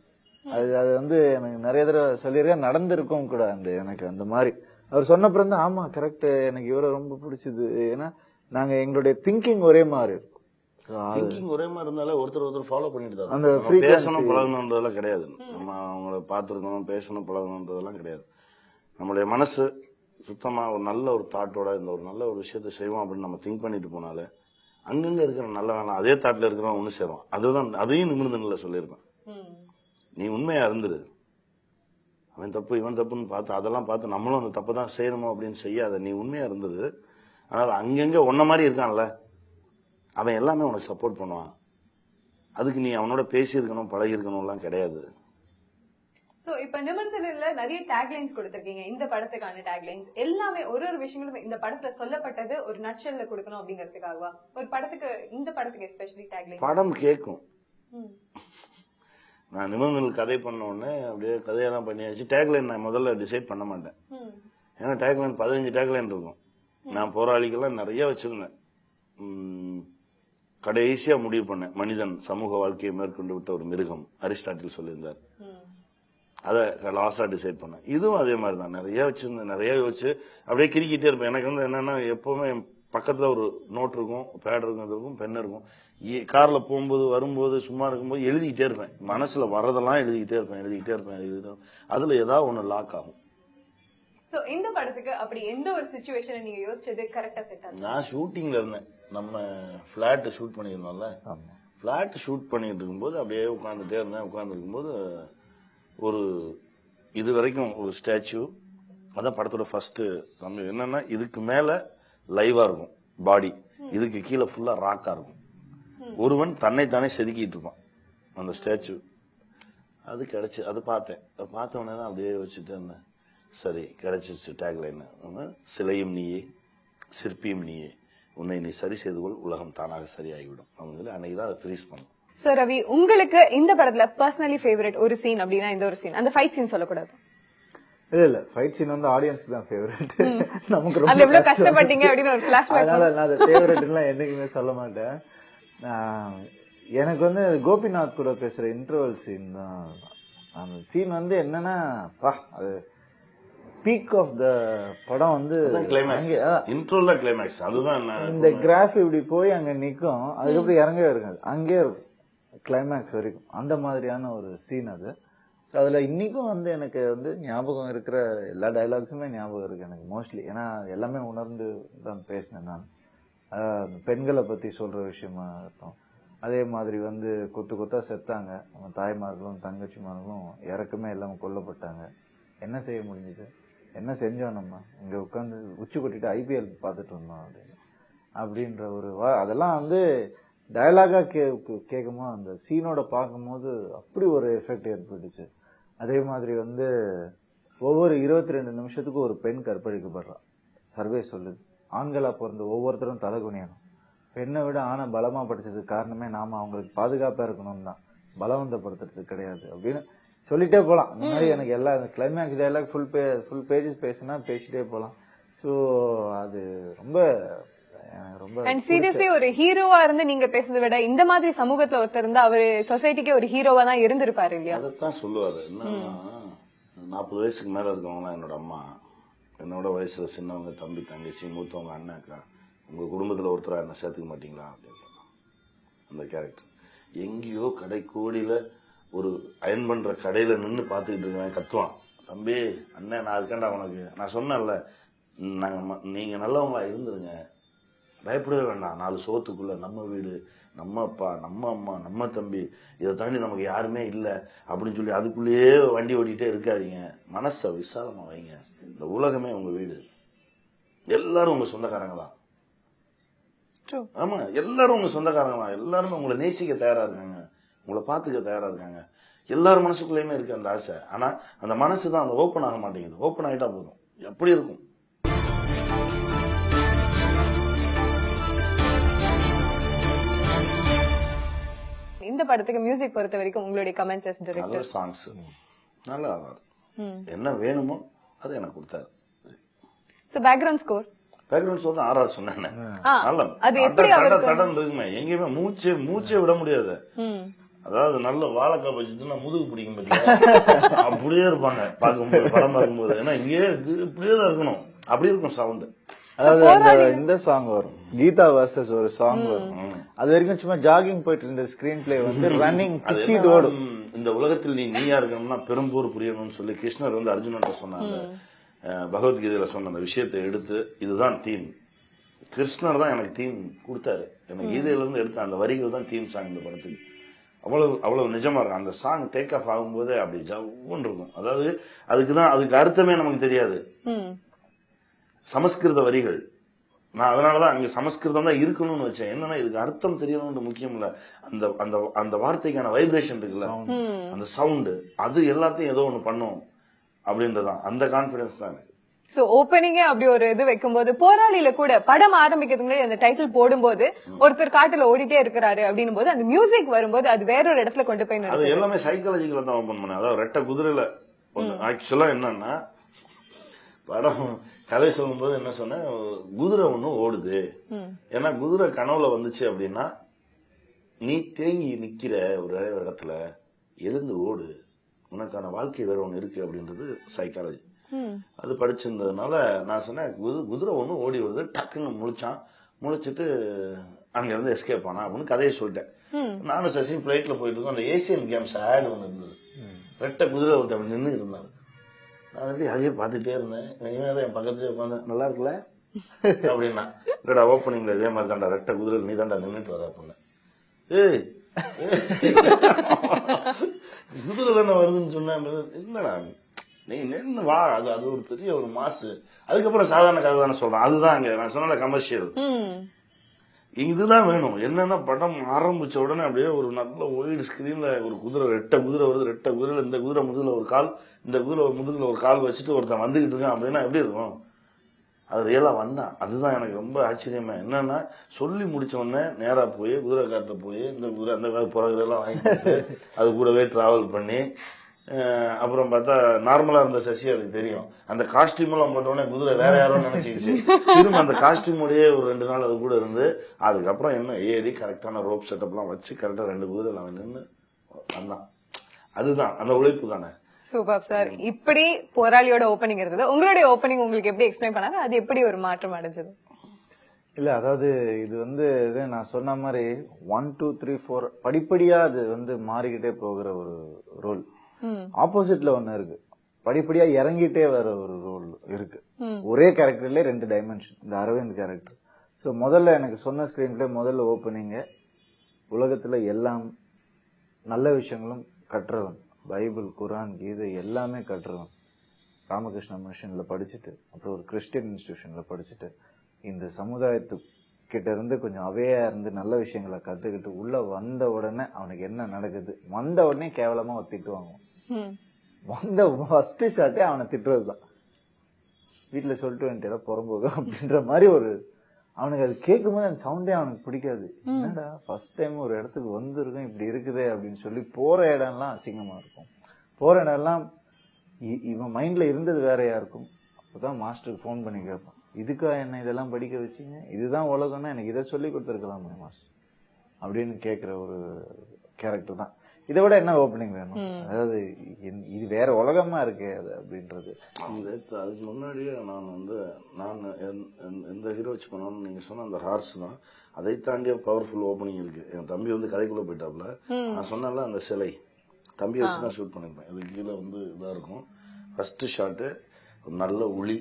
அது வந்து எனக்கு நிறைய தடவை சொல்லியிருக்கேன், நடந்திருக்கும் கூட. எனக்கு அந்த மாதிரி அவர் சொன்ன பிறகு தான் ஆமா கரெக்ட், எனக்கு இவரை ரொம்ப பிடிச்சது. ஏன்னா நாங்க எங்களுடைய திங்கிங் ஒரே மாதிரி இருக்கும். திங்கிங் ஒரே மாதிரி இருந்தாலும் ஒருத்தர் ஃபாலோ பண்ணிட்டு தான் அந்த பேசணும் பழகணுன்றதெல்லாம் கிடையாது. நம்ம அவங்கள பார்த்துருக்கணும், பேசணும் பழகணுன்றதெல்லாம் கிடையாது. நம்மளுடைய மனசு சுத்தமா ஒரு நல்ல ஒரு தாட்டோட இந்த ஒரு நல்ல ஒரு விஷயத்த செய்வோம் அப்படின்னு நம்ம திங்க் பண்ணிட்டு போனாலே அங்கங்க இருக்கிற நல்ல வேணாம் அதே தாட்ல இருக்கிறவன் ஒண்ணு சேரும். அதுதான் அதையும் நிமிர்ந்தனில் சொல்லியிருப்பேன். நீ உண்மையா இருந்துரு, அவன் தப்பு இவன் தப்புன்னு பார்த்து அதெல்லாம் பார்த்து நம்மளும் அந்த தப்பு தான் செய்யணுமோ அப்படின்னு செய்யாத. நீ உண்மையா இருந்தது. ஆனால் அங்கங்க ஒன்ன மாதிரி இருக்கான்ல, அவன் எல்லாமே உனக்கு சப்போர்ட் பண்ணுவான். அதுக்கு நீ அவனோட பேசியிருக்கணும் பழகி இருக்கணும்லாம் கிடையாது. சோ இப்ப நிமிர்ந்தனில்ல நிறைய டேக்லைன்ஸ் கொடுத்திருக்கீங்க. இந்த படத்துக்கான டேக்லைன்ஸ் எல்லாமே ஒரு விஷயங்களும் இந்த படத்துல சொல்லப்பட்டது ஒரு நட்சல்ல கொடுக்கணும் அப்படிங்கறதுக்காகவா? ஒரு படத்துக்கு இந்த படத்துக்கு எஸ்பெஷலி டேக்லைன் படம் கேட்கும். நான் நிமிர்ந்தனில் கதை பண்ண உடனே அப்படியே கதையெல்லாம் பண்ணியாச்சு. டேக்லைன் நான் முதல்ல டிசைட் பண்ண மாட்டேன். ஏன்னா டேக்லைன் 15 டேக்லைன் இருக்கும். நான் போராளிகள்லாம் நிறைய வச்சிருந்தேன். கடைசியா முடிவு பண்ணேன், மனிதன் சமூக வாழ்க்கையை மேற்கொண்டு விட்ட ஒரு மிருகம், அரிஸ்டாட்டில் சொல்லியிருந்தார். அதை லாஸ்டா டிசைட் பண்ணேன். இதுவும் அதே மாதிரி தான் நிறைய வச்சிருந்தேன், நிறைய வச்சு அப்படியே கிரிக்கிட்டே இருப்பேன். எனக்கு வந்து என்னன்னா எப்பவுமே பக்கத்துல ஒரு நோட் இருக்கும், பேட் இருக்கும், பென் இருக்கும். கார்ல போகும்போது வரும்போது சும்மா இருக்கும்போது எழுதிக்கிட்டே இருப்பேன். மனசுல வரதெல்லாம் எழுதிக்கிட்டே இருப்பேன். அதுல ஏதாவது ஒண்ணு லாக் ஆகும். இந்த படத்துக்கு அப்படி எந்த ஒரு சிச்சுவேஷனை நீங்க யோசிச்சது கரெக்டா செட் ஆகும்? நான் ஷூட்டிங்ல இருந்தேன். நம்ம பிளாட் ஷூட் பண்ணிருந்தோம்ல, பிளாட் ஷூட் பண்ணிட்டு இருக்கும்போது அப்படியே உட்கார்ந்துட்டே இருந்தேன். உட்கார்ந்து இருக்கும்போது ஒரு இது வரைக்கும் ஒரு ஸ்டாச்சு, அதான் படத்தோட ஃபர்ஸ்ட். நம்ம என்னன்னா இதுக்கு மேல லைவா இருக்கும் பாடி, இதுக்கு கீழே ஃபுல்லா ராக்கா இருக்கும். ஒருவன் தன்னைத்தானே செதுக்கிட்டு இருப்பான் அந்த ஸ்டாச்சு. அது கிடைச்சு அது பார்த்தேன். பார்த்த உடனே தான் அப்படியே வச்சுட்டு இருந்தேன். சரி கிடைச்சிச்சு டேக்லைன். சிலையும் நீயே சிற்பியும் நீயே, உன்னை நீ சரி செய்து கொள், உலகம் தானாக சரியாகிவிடும். அவங்க அன்னைக்குதான் அதை ஃப்ரீஸ் பண்ணும். சோ ரவி, உங்களுக்கு இந்த படத்துல பர்சனலி ஃபேவரட் ஒரு சீன் அப்படின்னா இந்த ஒரு சீன், அந்த ஃபைட் சீன் சொல்லக்கூடாது. இல்ல ஃபைட் சீன் வந்து ஆடியன்ஸ்க்கு தான் ஃபேவரட். நமக்கு ரொம்ப எவ்வளவு கஷ்டப்பட்டீங்க அப்படின்னு ஒரு ஃபிளாஷ்பேக். அதனால நான் அது ஃபேவரட்லாம் என்னைக்குமே சொல்ல மாட்டேன். எனக்கு வந்து கோபிநாத் கூட பேசுற இன்டர்வல் சீன் தான். அந்த சீன் வந்து என்னன்னா அது பீக் ஆஃப் த படம் வந்து இன்ட்ரோல கிளைமேக்ஸ். அதுதான் இந்த கிராஃப் இப்படி போய் அங்க நிக்கும், அதுக்கப்புறம் இறங்கவே இருக்காது, அங்கே இருக்கும் கிளைமேக்ஸ் வரைக்கும். அந்த மாதிரியான ஒரு சீன் அது. அதுல இன்னைக்கும் வந்து எனக்கு வந்து ஞாபகம் இருக்கிற எல்லா டைலாக்ஸுமே ஞாபகம் இருக்கு எனக்கு மோஸ்ட்லி. ஏன்னா எல்லாமே உணர்ந்து தான் பேசினேன் நான். பெண்களை பத்தி சொல்ற விஷயமா இருக்கும். அதே மாதிரி வந்து கொத்து கொத்தா செத்தாங்க, நம்ம தாய்மார்களும் தங்கச்சிமார்களும் இறக்குமே எல்லாம் கொல்லப்பட்டாங்க. என்ன செய்ய முடிஞ்சது, என்ன செஞ்சோம், நம்ம இங்க உட்காந்து உச்சி கொட்டிட்டு ஐபிஎல் பார்த்துட்டு இருந்தோம் அப்படின்ற ஒரு அதெல்லாம் வந்து டயலாகா கேட்கும்போது அந்த சீனோட பார்க்கும்போது அப்படி ஒரு எஃபெக்ட் ஏற்பட்டுச்சு. அதே மாதிரி வந்து ஒவ்வொரு 22 நிமிஷத்துக்கும் ஒரு பெண் கற்பழிக்கப்படுறான். சர்வே சொல்லுது, ஆண்களா பிறந்த ஒவ்வொருத்தரும் தலை குனியணும். பெண்ணை விட ஆணை பலமா படிச்சதுக்கு காரணமே நாம அவங்களுக்கு பாதுகாப்பா இருக்கணும் தான், பலவந்தப்படுத்துறதுக்கு கிடையாது அப்படின்னு சொல்லிட்டே போலாம். இந்த மாதிரி எனக்கு எல்லா கிளைமேக்ஸ் டயலாக் ஃபுல் பேஜஸ் பேசினா பேசிட்டே போலாம். சோ அது ரொம்ப சீரியஸ்லி ஒரு ஹீரோவா இருந்து நீங்க பேசுறதை விட இந்த மாதிரி சமூகத்துல ஒருத்தர் இருந்தா அவரு சொசைட்டிக்கே ஒரு ஹீரோவா தான் இருந்திருப்பாரு இல்லையா? அதான் சொல்லுவாரு. என்னன்னா 40 வயசுக்கு மேல இருக்கவங்க என்னோட அம்மா, என்னோட வயசுல சின்னவங்க தம்பி தங்கச்சி மூத்தவங்க அண்ணாக்கா, உங்க குடும்பத்துல ஒருத்தரா என்ன சேர்த்துக்க மாட்டீங்களா அப்படின்னு. அந்த கேரக்டர். எங்கேயோ கடை கோடியில ஒரு அயன் பண்ற கடையில நின்னு பாத்துக்கிட்டு இருக்கேன், கத்துவான், தம்பி அண்ணன் நான் இருக்கேன்டா உனக்கு. நான் சொன்னேன்ல, நீங்க நல்லவங்களா இருந்துருங்க, பயப்படவே வேண்டாம், 4 சோத்துக்குள்ள நம்ம வீடு, நம்ம அப்பா, நம்ம அம்மா, நம்ம தம்பி, இதை தாண்டி நமக்கு யாருமே இல்லை அப்படின்னு சொல்லி அதுக்குள்ளேயே வண்டி ஓட்டிகிட்டே இருக்காதீங்க, மனசை விசாலமா வைங்க, இந்த உலகமே உங்க வீடு, எல்லாரும் உங்க சொந்தக்காரங்க தான். ஆமா, எல்லாரும் உங்க சொந்தக்காரங்க தான், எல்லாருமே உங்களை நேசிக்க தயாரா இருக்காங்க, உங்களை பாத்துக்க தயாரா இருக்காங்க. எல்லாரும் மனசுக்குள்ளேயுமே இருக்கு அந்த ஆசை. ஆனா அந்த மனசு தான் அந்த ஓப்பன் ஆக மாட்டேங்குது. ஓப்பன் ஆகிட்டா போதும், எப்படி இருக்கும். இந்த படத்துக்கு மியூசிக் பொறுத்த வரைக்கும் உங்களுடைய கமெண்ட்ஸ் as director? நல்ல சாங்ஸ், நல்லா என்ன வேணுமோ அதை எனக்கு கொடுத்தாரு. சோ பேக்ரவுண்ட் ஸ்கோர் தான் ஆர்ஆர் சொன்னேன். அது எப்படி தடம் இருக்குமே, எங்கேயுமே மூச்சே விட முடியாது. அதாவது நல்ல வாழைக்காய் வச்சுட்டுனா முதுகு பிடிக்கும் பத்தியா, அப்படியே இருப்பாங்க பார்க்கும்போது, படம் பார்க்கும்போது. ஏன்னா இங்கே இப்படியே தான் இருக்கணும், அப்படி இருக்கும் சவுண்ட். அதாவது இந்த சாங் வரும், கீதா வர்சஸ் ஒரு சாங் வரும், அது வரைக்கும் சும்மா ஜாகிங் போயிட்டு இருந்த ஸ்கிரீன் பிளே வந்து ரன்னிங் ஓடும். இந்த உலகத்தில் நீயா இருக்கணும்னா பெரும்போர் புரியணும்னு சொல்லி கிருஷ்ணர் வந்து அர்ஜுனன் சொன்னாங்க. பகவத்கீதையில சொன்ன அந்த விஷயத்தை எடுத்து இதுதான் தீம், கிருஷ்ணர் தான் எனக்கு தீம் கொடுத்தாரு, எனக்கு கீதையில இருந்து எடுத்த அந்த வரிகள் தான் தீம் சாங் இந்த படத்துக்கு. அவ்வளவு நிஜமா இருக்கும். அந்த சாங் டேக் ஆஃப் ஆகும்போது அப்படி ஜவ்வுன்னு இருக்கும். அதாவது அதுக்கு அர்த்தமே நமக்கு தெரியாது, சமஸ்கிருத வரிகள். நான் அதனாலதான் அங்க சமஸ்கிருதம் தான் இருக்கணும்னு வச்சேன். என்னன்னா இதுக்கு அர்த்தம் தெரியணும்னு முக்கியம் இல்ல, அந்த வார்த்தைக்கான வைப்ரேஷன் இருக்குல்ல, அந்த சவுண்டு, அது எல்லாத்தையும் ஏதோ ஒண்ணு பண்ணும் அப்படின்றதான், அந்த கான்பிடன்ஸ் தான் எனக்கு. சோ ஓப்பனிங்கே அப்படி ஒரு இது வைக்கும்போது, போராளியில கூட படம் ஆரம்பிக்கிறதுக்கு முன்னாடி அந்த டைட்டில் போடும்போது ஒருத்தர் காட்டுல ஓடிட்டே இருக்கிறாரு அப்படின்னும் போது அந்த மியூசிக் வரும்போது அது வேற ஒரு இடத்துல கொண்டு போய் அது எல்லாமே சைக்காலஜிக்கலா தான் ஓபன் பண்ணேன். அதாவது ரெட்டை குதிரையில ஆக்சுவலா என்னன்னா, படம் கதை சொல்லும் போது என்ன சொன்ன, குதிரை ஒண்ணும் ஓடுது. ஏன்னா குதிரை கனவுல வந்துச்சு அப்படின்னா, நீ தேங்கி நிக்கிற ஒரு இடத்துல எழுந்து ஓடு, உனக்கான வாழ்க்கை வேற ஒண்ணு இருக்கு அப்படின்றது சைக்காலஜி. அது படிச்சிருந்ததுனால நான் சொன்னேன், குதிரை ஒண்ணு ஓடி வருது, டக்குன்னு முழிச்சிட்டு அங்க இருந்து எஸ்கேப் ஆனா அப்படின்னு கதையை சொல்லிட்டேன். நானும் சசியும் பிளைட்ல போயிட்டு இருக்கோம், அந்த ஏசியன் கேம்ஸ் ஆட் ஒண்ணு இருந்தது, ரெட்டை குதிரை ஒருத்தன் நின்று இருந்தாங்க. நான் வந்து அதையே பார்த்துட்டே இருந்தேன், என் பக்கத்துலேயே உட்காந்து நல்லா இருக்குல்ல அப்படின்னா, இல்லடா ஓப்பனிங்ல இதே மாதிரி தாண்டா ரெட்டை குதிரை நீ தாண்டா நின்றுட்டு வர அப்படின்னா, ஏய் குதிரை தானே வருதுன்னு சொன்னேன். இல்லடா நீ நின்று வா, அது ஒரு பெரிய ஒரு மாசு. அதுக்கப்புறம் சாதாரண கதை தானே சொல்றேன், அதுதான் அங்க நான் சொன்ன கமர்ஷியல். இதுதான் வேணும். என்னன்னா படம் ஆரம்பிச்ச உடனே அப்படியே ஒரு நல்ல ஒயிட் ஸ்கிரீன்ல ஒரு குதிரை, ரெட்டை குதிரை வருது, ரெட்டை குதிரையில இந்த குதிரை முதுகுல ஒரு கால், இந்த குதிரை முதுகுல ஒரு கால் வச்சுட்டு ஒருத்தன் வந்துகிட்டு இருக்கான் அப்படின்னா எப்படி இருக்கும். அது ரியலா வந்தான். அதுதான் எனக்கு ரொம்ப ஆச்சரியமா. என்னன்னா சொல்லி முடிச்ச உடனே நேரா போய் குதிரை காட்ட போய் இந்த குதிரை அந்த புறகுறெல்லாம் வாங்கிட்டு அது கூடவே டிராவல் பண்ணி, அப்புறம் பார்த்தா நார்மலா இருந்த சசி அதுக்கு தெரியும், அந்த காஸ்டியூம் எல்லாம் போட்டோடனே குதிரை வேற யாரும் நினைச்சிருச்சு. திரும்ப அந்த காஸ்டியூமோடய ஒரு 2 நாள் அது கூட இருந்து, அதுக்கப்புறம் என்ன ஏறி கரெக்டான ரோப் செட்டப் எல்லாம் வச்சு கரெக்டா 2 குதிரை அவன் நின்று வந்தான். அதுதான் அந்த உழைப்பு தானே. Super sir. இப்படி போராளியோட ஓப்பனிங் இருந்தது, உங்களுடைய ஓப்பனிங் உங்களுக்கு எப்படி எக்ஸ்பிளைன் பண்ணாங்க, அது எப்படி ஒரு மாற்றம் அடைஞ்சது? இல்ல அதாவது இது வந்து நான் சொன்ன மாதிரி 1 2 3 4 படிப்படியா அது வந்து மாறிக்கிட்டே போகிற ஒரு ரோல். ஆப்போசிட்ல ஒண்ணு இருக்கு, படிப்படியா இறங்கிட்டே வர ஒரு ரோல் இருக்கு. ஒரே கேரக்டர்ல 2 டைமென்ஷன். இந்த அரவிந்த் கேரக்டர். சோ முதல்ல எனக்கு சொன்ன ஸ்கிரீன் பிளே முதல்ல ஓப்பனிங்க, உலகத்துல எல்லாம் நல்ல விஷயங்களும் கற்றவன், பைபிள் குரான் கீதை எல்லாமே கற்றவன், ராமகிருஷ்ண மிஷன்ல படிச்சுட்டு அப்புறம் ஒரு கிறிஸ்டியன் இன்ஸ்டிடியூஷன்ல படிச்சுட்டு இந்த சமுதாயத்து கிட்ட இருந்து கொஞ்சம் அவேயா இருந்து நல்ல விஷயங்களை கத்துக்கிட்டு உள்ள வந்த உடனே அவனுக்கு என்ன நடக்குது, வந்த உடனே கேவலமா ஒரு திட்டுவாங்க. வந்த ஃபர்ஸ்ட் ஷாட்டே அவனை திட்டுறதுதான், வீட்டுல சொல்லிட்டு வந்துட்டு புறம்போக அப்படின்ற மாதிரி ஒரு, அவனுக்கு அது கேட்கும் போது அந்த சவுண்டே அவனுக்கு பிடிக்காது. என்னடா ஃபர்ஸ்ட் டைம் ஒரு இடத்துக்கு வந்திருக்கோம் இப்படி இருக்குதே அப்படின்னு சொல்லி போற இடம் எல்லாம் அசிங்கமா இருக்கும். போற இடம் எல்லாம் இவன் மைண்ட்ல இருந்தது வேறையா இருக்கும். அப்பதான் மாஸ்டருக்கு போன் பண்ணி கேட்பான், இதுக்கா என்ன இதெல்லாம் படிக்க வச்சீங்க, இதுதான் உலகம்னா எனக்கு இதை சொல்லி கொடுத்துருக்கலாமே மாஸ்டர் அப்படின்னு கேட்கிற ஒரு கேரக்டர் தான். இதை விட என்ன ஓப்பனிங் வேணும்? அதாவது இது வேற உலகமா இருக்கு அது அப்படின்றது. அதுக்கு முன்னாடியே நான் எந்த ஹீரோ வச்சு பண்ணணும்னு நீங்க சொன்ன அந்த ஹார்ஸ் தான். அதை தாண்டிய பவர்ஃபுல் ஓப்பனிங் இருக்கு. என் தம்பி கதைக்குள்ள போயிட்டாப்ல. நான் சொன்னல அந்த சிலை தம்பி வச்சு தான் ஷூட் பண்ணிருப்பேன். இது கீழே இதா இருக்கும். ஃபர்ஸ்ட் ஷாட்டு ஒரு நல்ல உளி.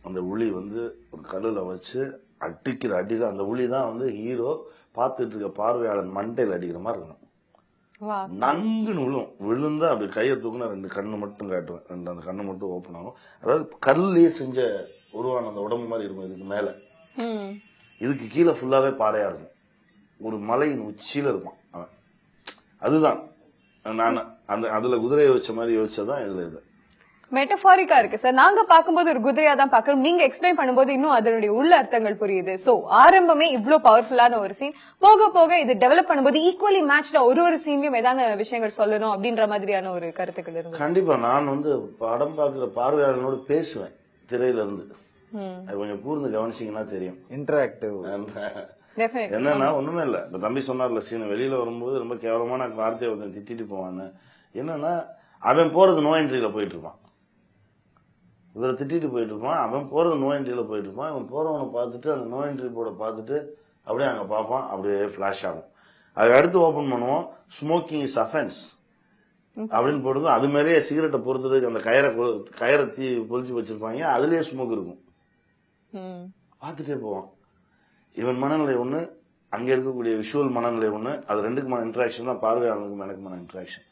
அந்த உளி ஒரு கல்லுல வச்சு அடிக்கிற அடியில அந்த உளி தான் ஹீரோ பார்த்துட்டு இருக்க பார்வையாளன் மண்டையில் அடிக்கிற மாதிரி இருக்கணும். நங்குன்னு விழுந்தா அப்படி கையை தூக்குனா 2 கண்ணு மட்டும் காட்டுவேன். அந்த கண்ணு மட்டும் ஓப்பன் ஆகும். அதாவது கல்லையே செஞ்ச உருவான அந்த உடம்பு மாதிரி இருக்கும். இதுக்கு மேல இதுக்கு கீழே ஃபுல்லாவே பாறையா இருக்கும். ஒரு மலையின் உச்சியில இருப்பான் அவன். அதுதான் நான் அதுல குதிரையை வச்ச மாதிரி யோசிச்சதான் இதுல இது மெட்டபாரிக்கா இருக்கு சார். நாங்க பாக்கும்போது ஒரு குதிரையா தான் பாக்குறோம். நீங்க எக்ஸ்பிளைன் பண்ணும்போது இன்னும் அதனுடைய உள்ள அர்த்தங்கள் புரியுது. சோ ஆரம்பமே இவ்வளவு பவர்ஃபுல்லான ஒரு சீன், போக போக இது டெவலப் பண்ணும்போது ஈக்குவலி மேட்ச்ல ஒரு சீன்லயும் ஏதான விஷயங்கள் சொல்லணும் அப்படின்ற மாதிரியான ஒரு கருத்துக்கள் இருக்கு. கண்டிப்பா நான் படம் பாக்குற பார்வையாளனோடு பேசுவேன் திரையில இருந்து. அது கொஞ்சம் கூர்ந்து கவனிச்சீங்கன்னா தெரியும். இன்டராக்டிவ் என்னன்னா ஒண்ணுமே இல்ல. இப்ப தம்பி சொன்னார்ல சீன் வெளியில வரும்போது ரொம்ப கேவலமான வார்த்தையை திட்டிட்டு போவான்னு. என்னன்னா அவன் போறது நோ என்ட்ரியில போயிட்டு இருப்பான். இவரை திட்டிட்டு போயிட்டு இருப்பான். அவன் போறது நோ என்ட்ரியில போயிட்டு இருப்பான். இவன் போறவனை பார்த்துட்டு அந்த நோ என்ட்ரி போர்டை பார்த்துட்டு அப்படியே அங்க பார்ப்பான். அப்படியே பிளாஷ் ஆகும். அதுக்கு அடுத்து ஓபன் பண்ணுவோம். ஸ்மோக்கிங் இஸ் அஃபென்ஸ் அப்படின்னு போடுது. அது மாதிரியே சிகரெட்டை பொறுத்ததுக்கு அந்த கயிறை தீ பொழிச்சு வச்சிருப்பாங்க. அதுலயே ஸ்மோக் இருக்கும். பார்த்துட்டே போவான். இவன் மனநிலை ஒண்ணு, அங்க இருக்கக்கூடிய விஷுவல் மனநிலை ஒண்ணு. அது ரெண்டுக்குமான இன்டராக்ஷன் தான் பார்வையாளனுக்கும் எனக்குமான இன்டராக்ஷன்.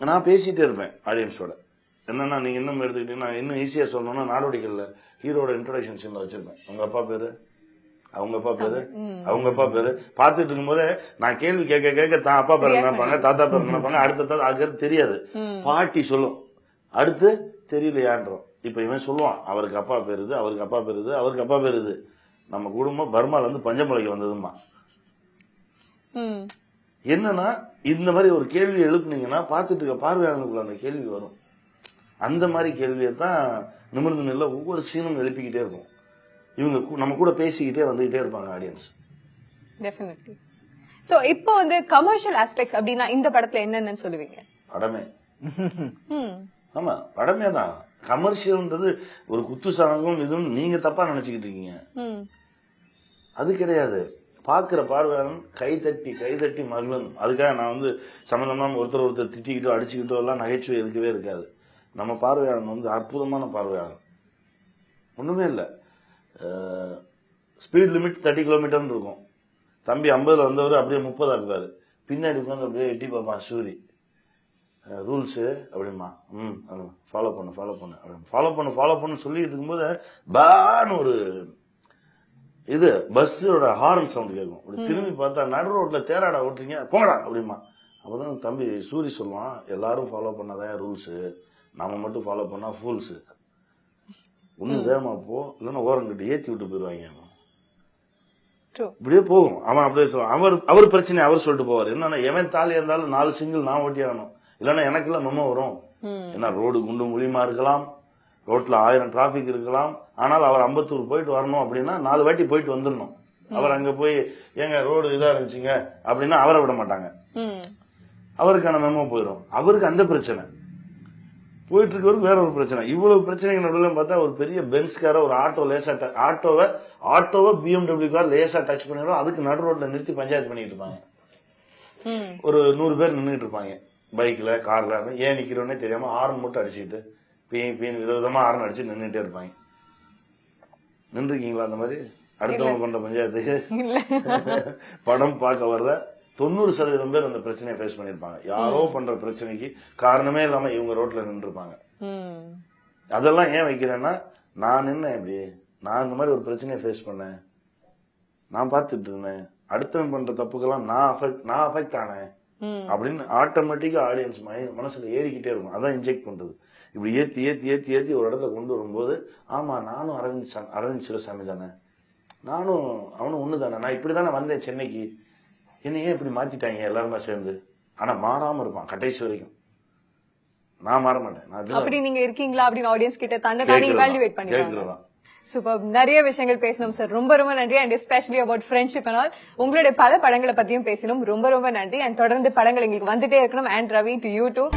நான் பேசிட்டே இருப்பேன் ஆடியன்ஸோட. என்னன்னா நீங்க இன்னும் எடுத்துக்கிட்டீங்கன்னா இன்னும் ஈஸியா சொல்லணும்னா நாடோடிகள்ல ஹீரோட இன்ட்ரோடக்ஷன் சீன்ல வச்சிருப்பேன். அவங்க அப்பா பேரு, அவங்க அப்பா பேரு, அவங்க அப்பா பேரு பார்த்துட்டு இருக்கும் போதே நான் கேள்வி கேட்க தான் அப்பா பேரு நினைப்பாங்க, தாத்தா பேரு நினைப்பாங்க. அடுத்த அதுக்கு தெரியாது. பாட்டி சொல்லும் அடுத்து தெரியலையான்றோம். இப்ப இவன் சொல்லுவான் அவருக்கு அப்பா பேருது, அவருக்கு அப்பா பேருது, அவருக்கு அப்பா பேருது. நம்ம குடும்பம் பர்மால பஞ்சமலைக்கு வந்ததுமா. என்னன்னா இந்த மாதிரி ஒரு கேள்வி எழுப்புனீங்கன்னா பார்த்துட்டு இருக்க பார்வையாளர்களுக்குள்ள அந்த கேள்வி வரும். அந்த மாதிரி கேள்வியை தான் நிமிர்ந்து நில ஒவ்வொரு சீனும் எழுப்பிக்கிட்டே இருக்கும். இவங்க நம்ம கூட பேசிக்கிட்டே வந்துகிட்டே இருப்பாங்க ஆடியன்ஸ். டெஃபினெட்லி. சோ இப்போ கமர்ஷியல் ஆஸ்பெக்ட்ஸ் அப்படின்னா இந்த படத்துல என்னன்னு சொல்லுவீங்க? படமே. ஆமா படமே தான். கமர்ஷியல்ன்றது ஒரு குத்து சாங்கும் இதுவும் நீங்க தப்பா நினைச்சுக்கிட்டு இருக்கீங்க. அது கிடையாது. பாக்குற பார்வையாளன் கை தட்டி மகிழணும். அதுக்காக நான் சம்பந்தமா ஒருத்தர் திட்டிக்கிட்டோ அடிச்சுக்கிட்டோ எல்லாம் நகைச்சுவை இருக்கவே இருக்காது. நம்ம பார்வையாளன் அற்புதமான பார்வையாளன். ஒண்ணுமே இல்ல. ஸ்பீட் லிமிட் 30 கிலோமீட்டர் இருக்கும். தம்பி 50ல வந்தவர் அப்படியே 30 ஆக்குவாரு. பின்னாடி உட்காந்து அப்படியே எட்டி பார்ப்பான் சூரி. ரூல்ஸ் அப்படிமா ஃபாலோ பண்ணு சொல்லிட்டு இருக்கும்போது பான்னு ஒரு இது பஸ்ஸோட ஹார்ன் சவுண்ட் கேட்கும். அப்படி திரும்பி பார்த்தா நடு ரோட்ல தேராடா ஓட்டுறீங்க போங்கடா அப்படிமா. அப்பதான் தம்பி சூரி சொல்லுவான் எல்லாரும் ஃபாலோ பண்ணாதான் ரூல்ஸ், நாம மட்டும் ஃபாலோ பண்ணா ஃபூல்ஸ். ஒண்ணு வேகமா போ இல்லைன்னா ஓரங்கிட்ட ஏத்தி விட்டு போயிருவாங்க. இப்படியே போகும். அவன் அப்படியே சொல்லுவான். அவர் பிரச்சனை அவர் சொல்லிட்டு போவார். என்னன்னா எவன் தாலி இருந்தாலும் 4 சிங்கிள் நான் ஓட்டி ஆகணும், இல்லன்னா எனக்கு எல்லாம் மெமோ வரும். ஏன்னா ரோடு குண்டும் குழியுமா இருக்கலாம், ரோட்ல 1000 டிராபிக் இருக்கலாம். ஆனால் அவர் அம்பத்தூர் போயிட்டு வரணும் அப்படின்னா 4 வாட்டி போயிட்டு வந்துடணும். அவர் அங்க போய் ஏங்க ரோடு இதா இருந்துச்சுங்க அப்படின்னா அவரை விட மாட்டாங்க. அவருக்கான மெமோ போயிடும். அவருக்கு அந்த பிரச்சனை போயிட்டு இருக்கவருக்கு வேற ஒரு பிரச்சனை. இவ்வளவு பிரச்சனைகள் நடுவில் பார்த்தா ஒரு பெரிய பென்ஸ் கார ஒரு ஆட்டோவை BMW கார் லேசா டச் பண்ணிடும். அதுக்கு நடு ரோட்ல நிறுத்தி பஞ்சாயத்து பண்ணிட்டு இருப்பாங்க. ஒரு 100 பேர் நின்றுட்டு இருப்பாங்க பைக்ல கார்ல. ஏன் நிக்கிறோன்னே தெரியாம ஹார்ன் மட்டும் அடிச்சுட்டு பீன் விதவிதமா ஹார்ன் அடிச்சு நின்றுட்டே இருப்பாங்க. நின்றுருக்கீங்களா அந்த மாதிரி அடுத்தவங்க பண்ற பஞ்சாயத்துக்கு? படம் பார்க்க வர்ற 90% பேர் அந்த பிரச்சனையை ஃபேஸ் பண்ணிருப்பாங்க. யாரோ பண்ற பிரச்சனைக்கு காரணமே இல்லாம இவங்க ரோட்ல நின்று இருப்பாங்க. அதெல்லாம் ஏன் வைக்கிறேன்னா நான் என்ன இப்படி நான் இந்த மாதிரி ஒரு பிரச்சனையை ஃபேஸ் பண்ணேன், நான் பார்த்துட்டு இருந்தேன், அடுத்தவன் பண்ற தப்புக்கெல்லாம் நான் அஃபெக்ட் ஆனேன் அப்படின்னு ஆட்டோமேட்டிக்கா ஆடியன்ஸ் மனசுல ஏறிக்கிட்டே இருக்கும். அதான் இன்ஜெக்ட் பண்றது. இப்படி ஏத்தி ஏத்தி ஏத்தி ஏத்தி ஒரு இடத்துல கொண்டு வரும்போது ஆமா நானும் அரவிந்த் சிவசாமி தானே, நானும் அவனும் ஒண்ணு தானே, நான் இப்படிதானே வந்தேன் சென்னைக்கு, என்ன ஏன் இப்படி மாத்திட்டாங்க எல்லாருமே சேர்ந்து. ஆனா மாறாம இருப்பான் கடைசி வரைக்கும். நான் மாற மாட்டேன். அப்படி நீங்க இருக்கீங்களா அப்படின்னு ஆடியன்ஸ் கிட்ட தன்னை தானே எவாலுவேட் பண்ணிடுவாங்க. சூப்பர். நிறைய விஷயங்கள் பேசணும் சார். ரொம்ப ரொம்ப நன்றி. And especially about friendship and all. உங்களுடைய பல படங்களை பத்தியும் பேசணும். ரொம்ப ரொம்ப நன்றி. அண்ட் தொடர்ந்து படங்கள் எங்களுக்கு வந்துட்டே இருக்கணும். And Ravi to you two.